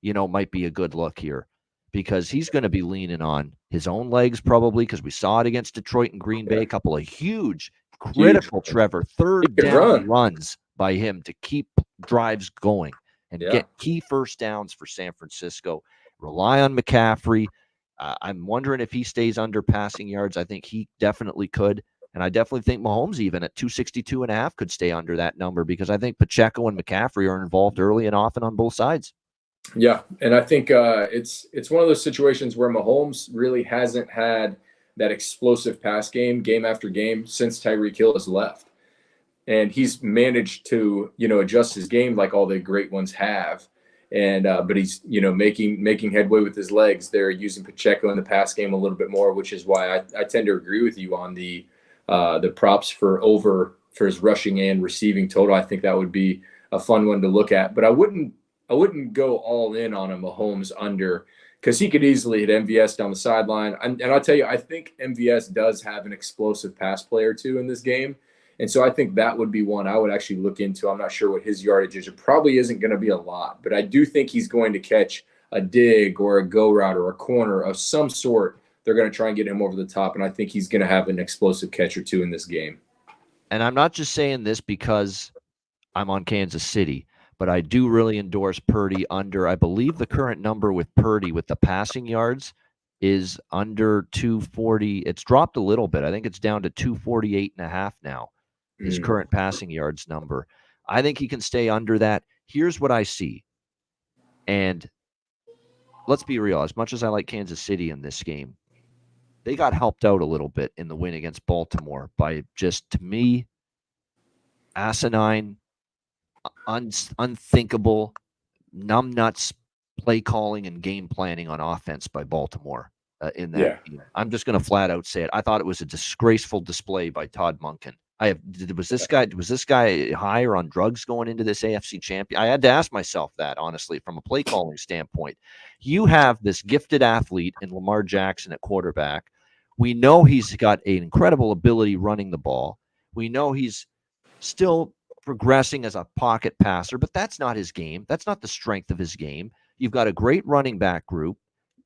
might be a good look here because he's going to be leaning on his own legs probably because we saw it against Detroit and Green Bay, a couple of huge, Huge. critical, Trevor, third He can down run. runs by him to keep drives going and Yeah. get key first downs for San Francisco. Rely on McCaffrey. I'm wondering if he stays under passing yards. I think he definitely could. And I definitely think Mahomes, even at 262 and a half, could stay under that number because I think Pacheco and McCaffrey are involved early and often on both sides. Yeah, and I think it's one of those situations where Mahomes really hasn't had that explosive pass game after game since Tyreek Hill has left, and he's managed to adjust his game like all the great ones have, and but he's making headway with his legs. They're using Pacheco in the pass game a little bit more, which is why I tend to agree with you on the props for his rushing and receiving total. I think that would be a fun one to look at, but I wouldn't go all in on a Mahomes under because he could easily hit MVS down the sideline. And I'll tell you, I think MVS does have an explosive pass play or two in this game. And so I think that would be one I would actually look into. I'm not sure what his yardage is. It probably isn't going to be a lot, but I do think he's going to catch a dig or a go route or a corner of some sort. They're going to try and get him over the top. And I think he's going to have an explosive catch or two in this game. And I'm not just saying this because I'm on Kansas City, but I do really endorse Purdy under. I believe the current number with Purdy with the passing yards is under 240. It's dropped a little bit. I think it's down to 248 and a half now, his current passing yards number. I think he can stay under that. Here's what I see. And let's be real, as much as I like Kansas City in this game, they got helped out a little bit in the win against Baltimore by just, to me, asinine, unthinkable, numbnuts play calling and game planning on offense by Baltimore in that game. I'm just going to flat out say it. I thought it was a disgraceful display by Todd Monken. Was this guy higher on drugs going into this AFC champion? I had to ask myself that, honestly, from a play calling standpoint. You have this gifted athlete in Lamar Jackson at quarterback. We know he's got an incredible ability running the ball. We know he's still progressing as a pocket passer, but that's not his game. That's not the strength of his game. You've got a great running back group.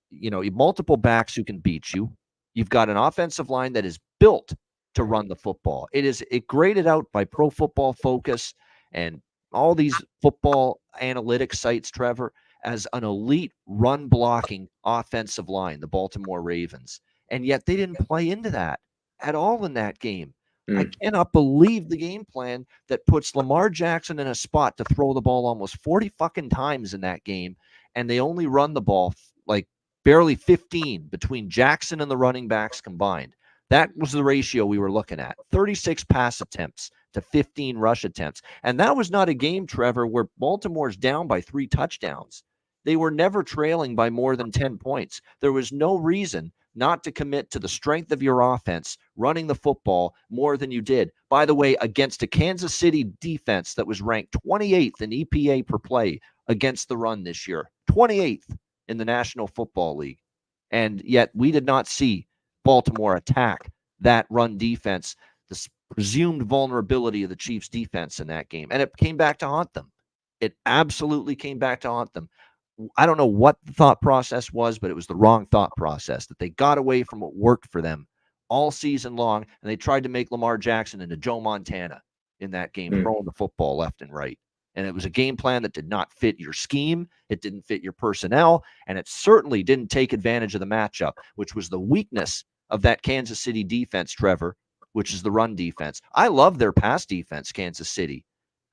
You've multiple backs who can beat you. You've got an offensive line that is built to run the football. It graded out by Pro Football Focus and all these football analytics sites, Trevor, as an elite run blocking offensive line, the Baltimore Ravens. And yet they didn't play into that at all in that game. I cannot believe the game plan that puts Lamar Jackson in a spot to throw the ball almost 40 fucking times in that game, and they only run the ball like barely 15 between Jackson and the running backs combined. That was the ratio we were looking at. 36 pass attempts to 15 rush attempts. And that was not a game, Trevor, where Baltimore's down by 3 touchdowns. They were never trailing by more than 10 points. There was no reason not to commit to the strength of your offense, running the football more than you did. By the way, against a Kansas City defense that was ranked 28th in EPA per play against the run this year, 28th in the National Football League. And yet we did not see Baltimore attack that run defense, the presumed vulnerability of the Chiefs defense in that game. And it came back to haunt them. It absolutely came back to haunt them. I don't know what the thought process was, but it was the wrong thought process, that they got away from what worked for them all season long, and they tried to make Lamar Jackson into Joe Montana in that game, throwing the football left and right. And it was a game plan that did not fit your scheme. It didn't fit your personnel, and it certainly didn't take advantage of the matchup, which was the weakness of that Kansas City defense, Trevor, which is the run defense. I love their pass defense, Kansas City.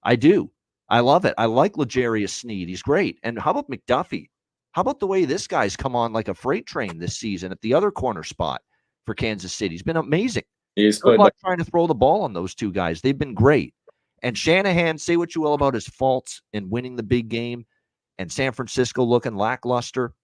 I do. I love it. I like L'Jarius Sneed. He's great. And how about McDuffie? How about the way this guy's come on like a freight train this season at the other corner spot for Kansas City? He's been amazing. He's Good played luck like trying to throw the ball on those two guys. They've been great. And Shanahan, say what you will about his faults in winning the big game and San Francisco looking lackluster.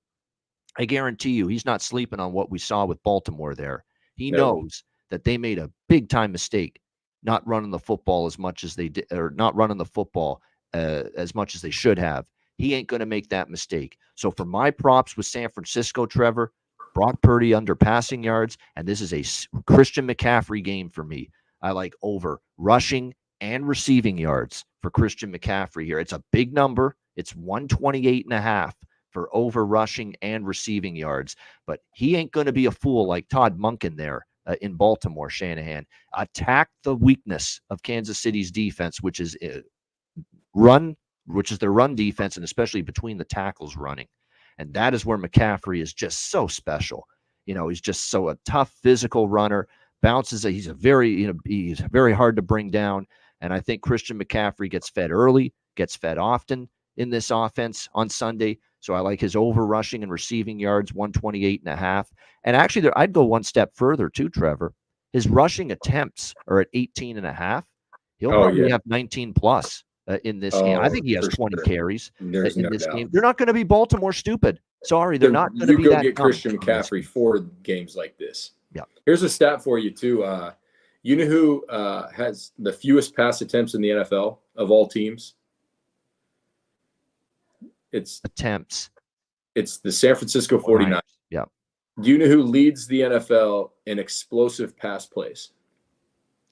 I guarantee you he's not sleeping on what we saw with Baltimore there. He no. knows that they made a big time mistake not running the football as much as they did, or not running the football as much as they should have. He ain't going to make that mistake. So for my props with San Francisco, Trevor, Brock Purdy under passing yards, and this is a Christian McCaffrey game for me. I like over rushing and receiving yards for Christian McCaffrey here. It's a big number. It's 128.5 for over rushing and receiving yards. But he ain't going to be a fool like Todd Monken there in Baltimore, Shanahan. Attack the weakness of Kansas City's defense, which is their run defense, and especially between the tackles running. And that is where McCaffrey is just so special. He's just so a tough physical runner, bounces. He's very hard to bring down. And I think Christian McCaffrey gets fed early, gets fed often in this offense on Sunday. So I like his over rushing and receiving yards, 128.5. And actually, I'd go one step further too, Trevor. His rushing attempts are at 18.5. He'll probably have 19 plus in this game. I think he has 20 carries in this game. They're not going to be Baltimore stupid. Sorry, they're not going to be that. You go get Christian McCaffrey for games like this. Yeah. Here's a stat for you too. You know who has the fewest pass attempts in the NFL of all teams? It's attempts. It's the San Francisco 49ers. Right. Yeah. Do you know who leads the NFL in explosive pass plays?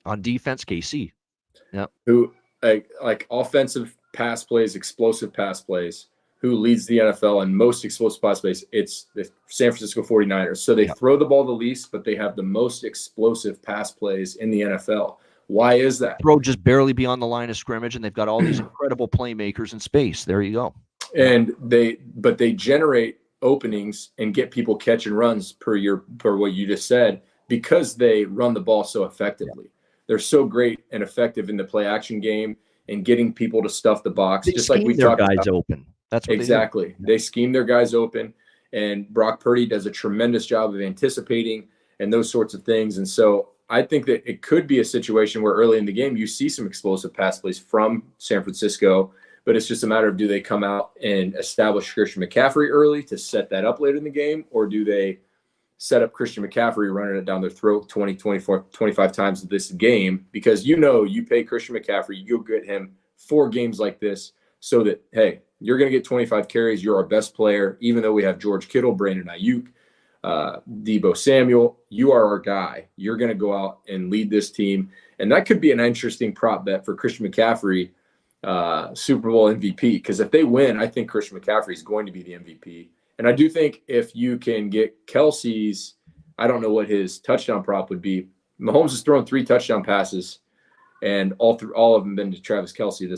On defense, KC. Yeah. Who like offensive pass plays, explosive pass plays? Who leads the NFL in most explosive pass plays? It's the San Francisco 49ers. So they throw the ball the least, but they have the most explosive pass plays in the NFL. Why is that? Throw just barely beyond the line of scrimmage, and they've got all these incredible playmakers in space. There you go. And they generate openings and get people catch and runs per what you just said, because they run the ball so effectively. Yeah. They're so great and effective in the play action game and getting people to stuff the box. They just like we talked about. Guys open. That's what exactly. They scheme their guys open, and Brock Purdy does a tremendous job of anticipating and those sorts of things. And so I think that it could be a situation where early in the game you see some explosive pass plays from San Francisco, but it's just a matter of, do they come out and establish Christian McCaffrey early to set that up later in the game, or do they set up Christian McCaffrey running it down their throat 20, 24, 25 times this game? Because you pay Christian McCaffrey, you go get him 4 games like this so that, hey, you're going to get 25 carries. You're our best player, even though we have George Kittle, Brandon Ayuk, Deebo Samuel. You are our guy. You're going to go out and lead this team. And that could be an interesting prop bet for Christian McCaffrey, Super Bowl MVP. Because if they win, I think Christian McCaffrey is going to be the MVP. And I do think if you can get Kelsey's, I don't know what his touchdown prop would be. Mahomes has thrown 3 touchdown passes, and all of them been to Travis Kelce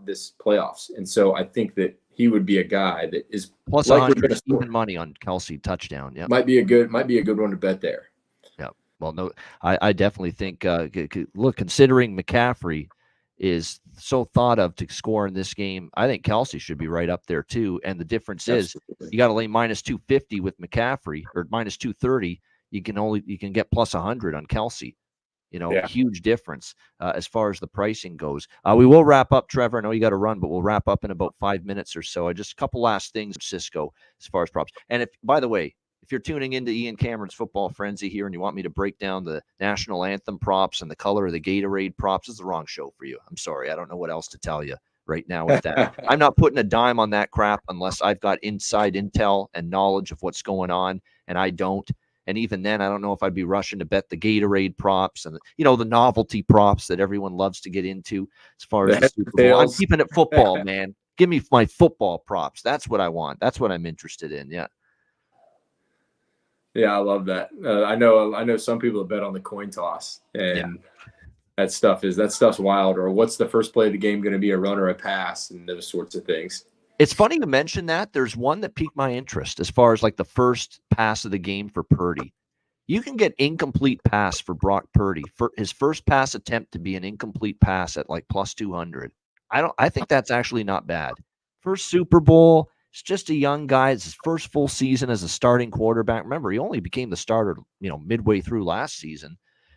this playoffs. And so I think that he would be a guy that is plus 100 even money on Kelce touchdown. Yeah, might be a good one to bet there. Yeah, well, no, I definitely think. Look, considering McCaffrey is so thought of to score in this game, I think Kelce should be right up there too. And the difference is you got to lay minus 250 with McCaffrey, or minus 230. You can get plus 100 on Kelce. Huge difference as far as the pricing goes. We will wrap up, Trevor. I know you got to run, but we'll wrap up in about 5 minutes or so. Just a couple last things, Cisco, as far as props. And by the way, if you're tuning into Ian Cameron's Football Frenzy here and you want me to break down the national anthem props and the color of the Gatorade props, it's the wrong show for you. I'm sorry. I don't know what else to tell you right now with that. I'm not putting a dime on that crap unless I've got inside intel and knowledge of what's going on, and I don't. And even then, I don't know if I'd be rushing to bet the Gatorade props and the novelty props that everyone loves to get into as far as the Super Bowl. I'm keeping it football, man. Give me my football props. That's what I want. That's what I'm interested in. Yeah. Yeah, I love that. I know some people bet on the coin toss, and that stuff's wild. Or what's the first play of the game going to be, a run or a pass, and those sorts of things. It's funny you mention that. There's one that piqued my interest as far as like the first pass of the game for Purdy. You can get incomplete pass for Brock Purdy for his first pass attempt to be an incomplete pass at like plus 200. I think that's actually not bad. First Super Bowl, He's just a young guy. It's his first full season as a starting quarterback. Remember, he only became the starter, midway through last season.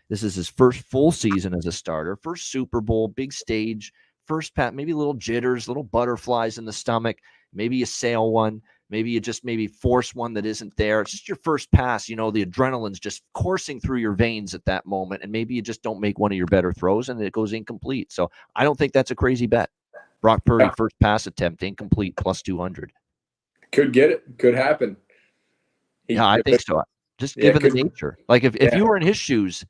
This is his first full season as a starter, first Super Bowl, big stage, first pat, maybe little jitters, little butterflies in the stomach. Maybe you sail one. Maybe you just force one that isn't there. It's just your first pass. The adrenaline's just coursing through your veins at that moment. And maybe you just don't make one of your better throws and it goes incomplete. So I don't think that's a crazy bet. Brock Purdy, first pass attempt, incomplete, plus 200. Could get it. Could happen. Yeah, I think so. Just given the nature. Like if you were in his shoes,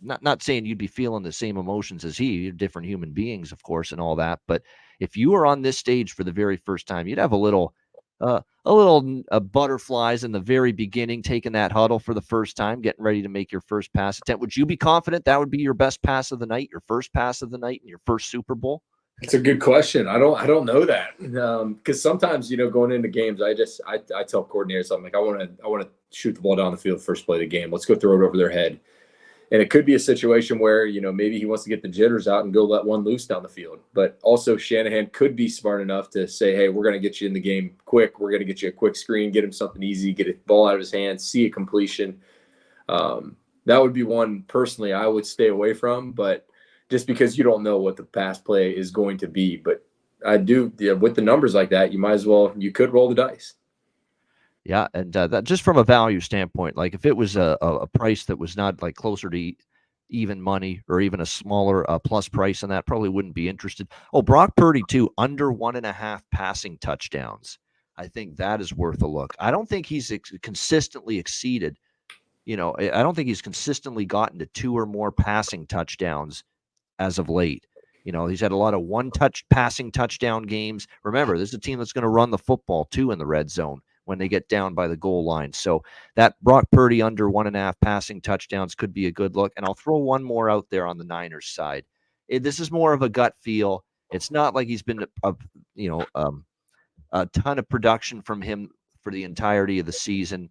not saying you'd be feeling the same emotions as he, you're different human beings, of course, and all that. But if you were on this stage for the very first time, you'd have a little butterflies in the very beginning, taking that huddle for the first time, getting ready to make your first pass attempt. Would you be confident that would be your best pass of the night, your first pass of the night, and your first Super Bowl? It's a good question. I don't know that because sometimes going into games, I tell coordinators, I'm like, I want to shoot the ball down the field first play of the game. Let's go throw it over their head. And it could be a situation where, maybe he wants to get the jitters out and go let one loose down the field. But also Shanahan could be smart enough to say, hey, we're going to get you in the game quick. We're going to get you a quick screen, get him something easy, get a ball out of his hands, see a completion. That would be one personally I would stay away from, but just because you don't know what the pass play is going to be. But I do, with the numbers like that, you could roll the dice. Yeah, and that just from a value standpoint, like if it was a price that was not like closer to even money or even a smaller plus price on that, probably wouldn't be interested. Oh, Brock Purdy too, under 1.5 passing touchdowns. I think that is worth a look. I don't think he's consistently exceeded. I don't think he's consistently gotten to 2 or more passing touchdowns as of late. He's had a lot of passing touchdown games. Remember, this is a team that's going to run the football too in the red zone when they get down by the goal line. So that Brock Purdy under 1.5 passing touchdowns could be a good look. And I'll throw one more out there on the Niners side. This is more of a gut feel. It's not like he's been a ton of production from him for the entirety of the season.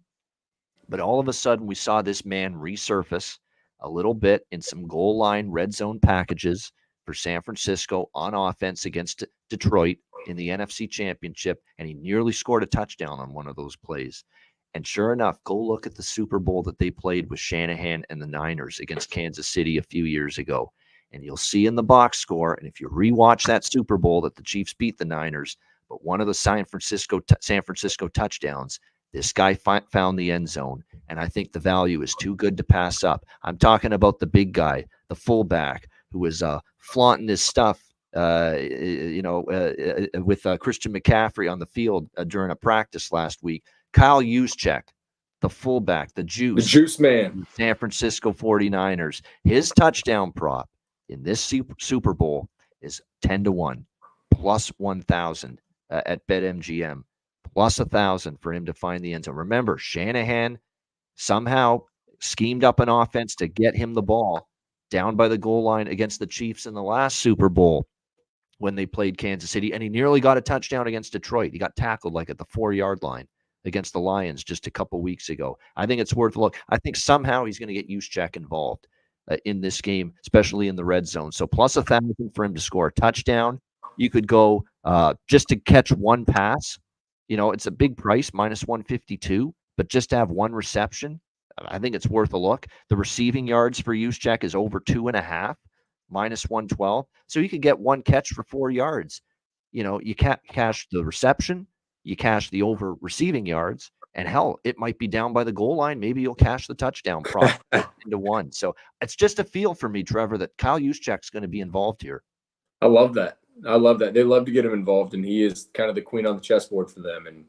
But all of a sudden, we saw this man resurface a little bit in some goal line red zone packages for San Francisco on offense against Detroit in the NFC Championship, and he nearly scored a touchdown on one of those plays. And sure enough, go look at the Super Bowl that they played with Shanahan and the Niners against Kansas City a few years ago. And you'll see in the box score, and if you rewatch that Super Bowl that the Chiefs beat the Niners, but one of the San Francisco touchdowns, this guy found the end zone, and I think the value is too good to pass up. I'm talking about the big guy, the fullback, who was flaunting his stuff, with Christian McCaffrey on the field during a practice last week. Kyle Juszczyk, the fullback, the juice man, San Francisco 49ers. His touchdown prop in this Super Bowl is 10-1, plus 1,000 at BetMGM, plus 1,000 for him to find the end zone. Remember, Shanahan somehow schemed up an offense to get him the ball down by the goal line against the Chiefs in the last Super Bowl when they played Kansas City, and he nearly got a touchdown against Detroit. He got tackled like at the 4-yard line against the Lions just a couple weeks ago. I think it's worth a look. I think somehow he's going to get Juszczyk involved in this game, especially in the red zone. So plus 1,000 for him to score a touchdown. You could go just to catch one pass. It's a big price, minus 152, but just to have one reception, I think it's worth a look. The receiving yards for Juszczyk is over 2.5, minus 112. So you could get one catch for 4 yards. You can't cash the reception, you cash the over receiving yards, and hell, it might be down by the goal line. Maybe you'll cash the touchdown prop into 1. So it's just a feel for me, Trevor, that Kyle Juszczyk's going to be involved here. I love that. They love to get him involved, and he is kind of the queen on the chessboard for them. And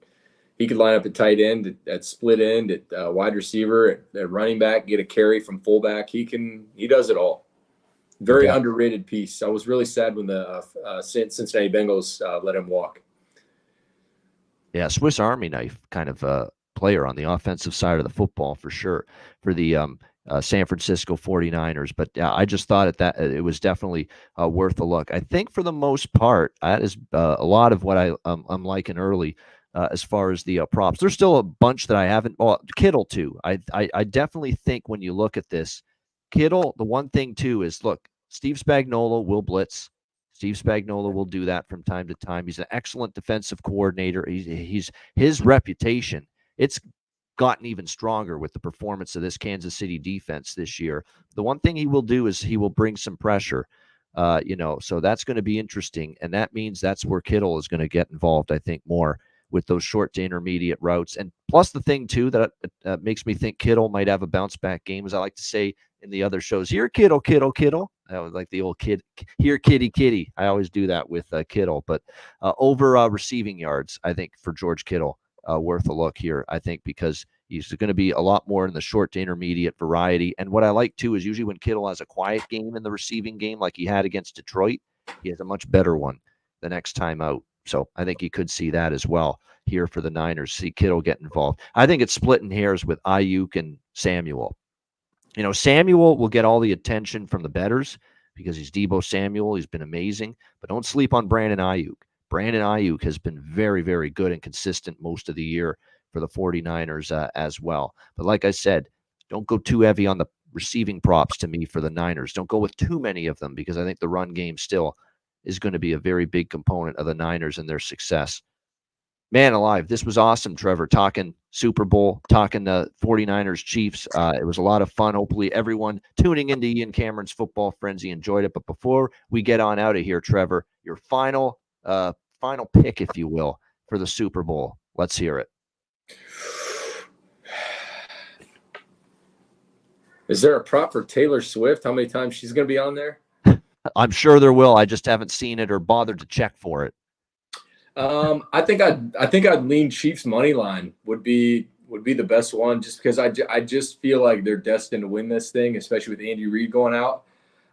he could line up at tight end, at split end, at wide receiver, at running back, get a carry from fullback. He does it all. Very underrated piece. I was really sad when the Cincinnati Bengals let him walk. Yeah, Swiss Army knife kind of player on the offensive side of the football for sure for the San Francisco 49ers. But I just thought that it was definitely worth a look. I think for the most part, that is a lot of what I'm liking early. As far as the props, there's still a bunch that I haven't. Oh, Kittle too. I definitely think when you look at this, Kittle, the one thing too is look, Steve Spagnuolo will blitz. Steve Spagnuolo will do that from time to time. He's an excellent defensive coordinator. His reputation, it's gotten even stronger with the performance of this Kansas City defense this year. The one thing he will do is he will bring some pressure. So that's going to be interesting, and that means that's where Kittle is going to get involved, I think, more with those short to intermediate routes. And plus the thing, too, that makes me think Kittle might have a bounce-back game, as I like to say in the other shows, here, Kittle, Kittle, Kittle. I was like the old kid, here, kitty, kitty. I always do that with Kittle. But over receiving yards, I think, for George Kittle, worth a look here, I think, because he's going to be a lot more in the short to intermediate variety. And what I like, too, is usually when Kittle has a quiet game in the receiving game like he had against Detroit, he has a much better one the next time out. So I think you could see that as well here for the Niners, see Kittle get involved. I think it's splitting hairs with Ayuk and Samuel. Samuel will get all the attention from the bettors because he's Deebo Samuel. He's been amazing. But don't sleep on Brandon Ayuk. Brandon Ayuk has been very, very good and consistent most of the year for the 49ers as well. But like I said, don't go too heavy on the receiving props to me for the Niners. Don't go with too many of them because I think the run game still is going to be a very big component of the Niners and their success. Man alive, this was awesome, Trevor, talking Super Bowl, talking the 49ers Chiefs. It was a lot of fun. Hopefully everyone tuning into Ian Cameron's Football Frenzy enjoyed it. But before we get on out of here, Trevor, your final pick, if you will, for the Super Bowl. Let's hear it. Is there a prop for Taylor Swift? How many times she's going to be on there? I'm sure there will. I just haven't seen it or bothered to check for it. I think I'd lean Chiefs money line would be the best one, just because I just feel like they're destined to win this thing, especially with Andy Reid going out.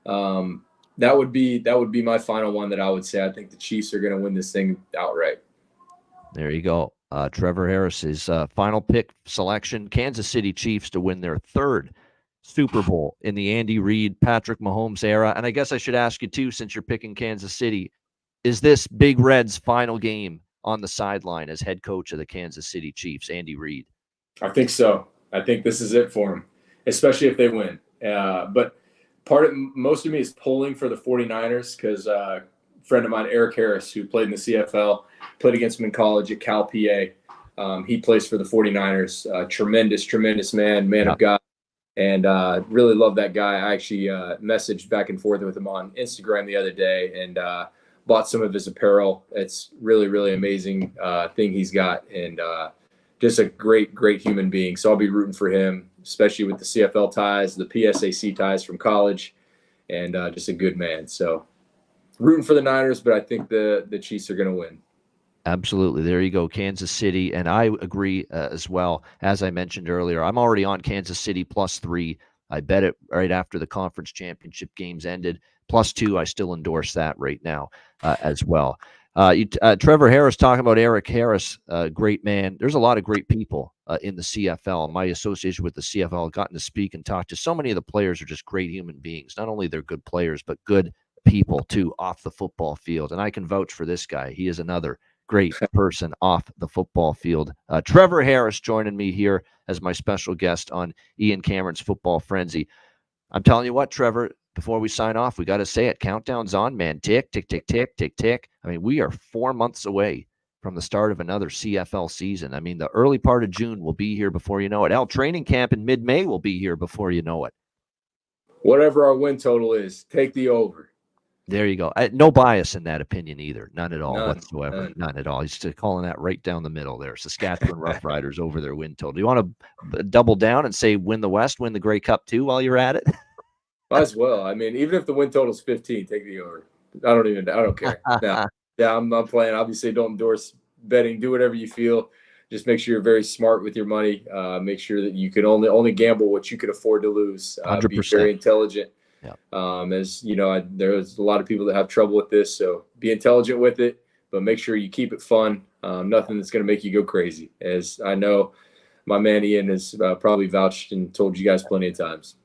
That would be my final one that I would say. I think the Chiefs are going to win this thing outright. There you go. Trevor Harris's final pick selection, Kansas City Chiefs to win their third Super Bowl in the Andy Reid, Patrick Mahomes era. And I guess I should ask you, too, since you're picking Kansas City, is this Big Red's final game on the sideline as head coach of the Kansas City Chiefs, Andy Reid? I think so. I think this is it for him, especially if they win. But most of me is pulling for the 49ers because a friend of mine, Eric Harris, who played in the CFL, played against him in college at Cal PA. He plays for the 49ers. Tremendous man of God. And really love that guy. I actually messaged back and forth with him on Instagram the other day and bought some of his apparel. It's really, really amazing thing he's got, and just a great human being. So I'll be rooting for him, especially with the CFL ties, the PSAC ties from college, and just a good man. So rooting for the Niners, but I think the Chiefs are going to win. Absolutely. There you go, Kansas City. And I agree as well. As I mentioned earlier, I'm already on Kansas City +3. I bet it right after the conference championship games ended. +2, I still endorse that right now as well. Trevor Harris talking about Eric Harris, great man. There's a lot of great people in the CFL. My association with the CFL, I've gotten to speak and talk to so many of the players are just great human beings. Not only they're good players, but good people too off the football field. And I can vouch for this guy. He is another great person off the football field. Trevor Harris joining me here as my special guest on Ian Cameron's Football Frenzy. I'm telling you what, Trevor, before we sign off, we got to say it. Countdown's on, man. Tick, tick, tick, tick, tick, tick. I mean, we are 4 months away from the start of another CFL season. I mean, the early part of June will be here before you know it. Training camp in mid-May will be here before you know it. Whatever our win total is, take the over. There you go. No bias in that opinion either. None at all whatsoever. None. None at all. He's just calling that right down the middle there. Saskatchewan Roughriders over their win total. Do you want to double down and say win the West, win the Grey Cup too while you're at it? Might as well. I mean, even if the win total is 15, take the over. I don't care. No. Yeah, I'm playing. Obviously, don't endorse betting. Do whatever you feel. Just make sure you're very smart with your money. Make sure that you can only gamble what you could afford to lose. 100%. Be very intelligent. Yeah. As you know, there's a lot of people that have trouble with this, so be intelligent with it, but make sure you keep it fun. Nothing that's going to make you go crazy. As I know, my man Ian has probably vouched and told you guys plenty of times.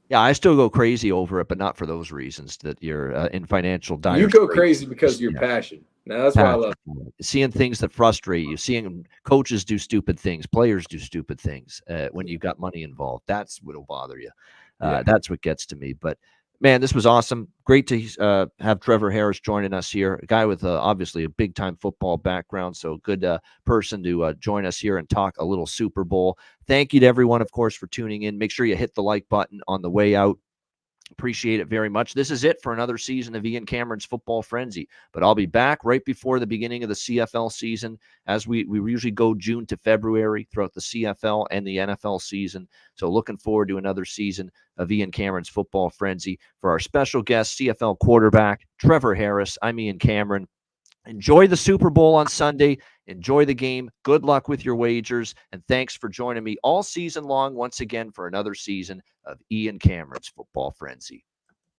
Yeah, I still go crazy over it, but not for those reasons that you're in financial dire You go straits. crazy because of your passion. Now, that's why I love it. Seeing things that frustrate you, seeing coaches do stupid things, players do stupid things when you've got money involved. That's what'll bother you. That's what gets to me. But Man, this was awesome. Great to have Trevor Harris joining us here, a guy with obviously a big-time football background, so good person to join us here and talk a little Super Bowl. Thank you to everyone, of course, for tuning in. Make sure you hit the like button on the way out. Appreciate it very much. This is it for another season of Ian Cameron's Football Frenzy. But I'll be back right before the beginning of the CFL season, as we usually go June to February throughout the CFL and the NFL season. So looking forward to another season of Ian Cameron's Football Frenzy. For our special guest, CFL quarterback Trevor Harris, I'm Ian Cameron. Enjoy the Super Bowl on Sunday. Enjoy the game. Good luck with your wagers. And thanks for joining me all season long once again for another season of Ian Cameron's Football Frenzy.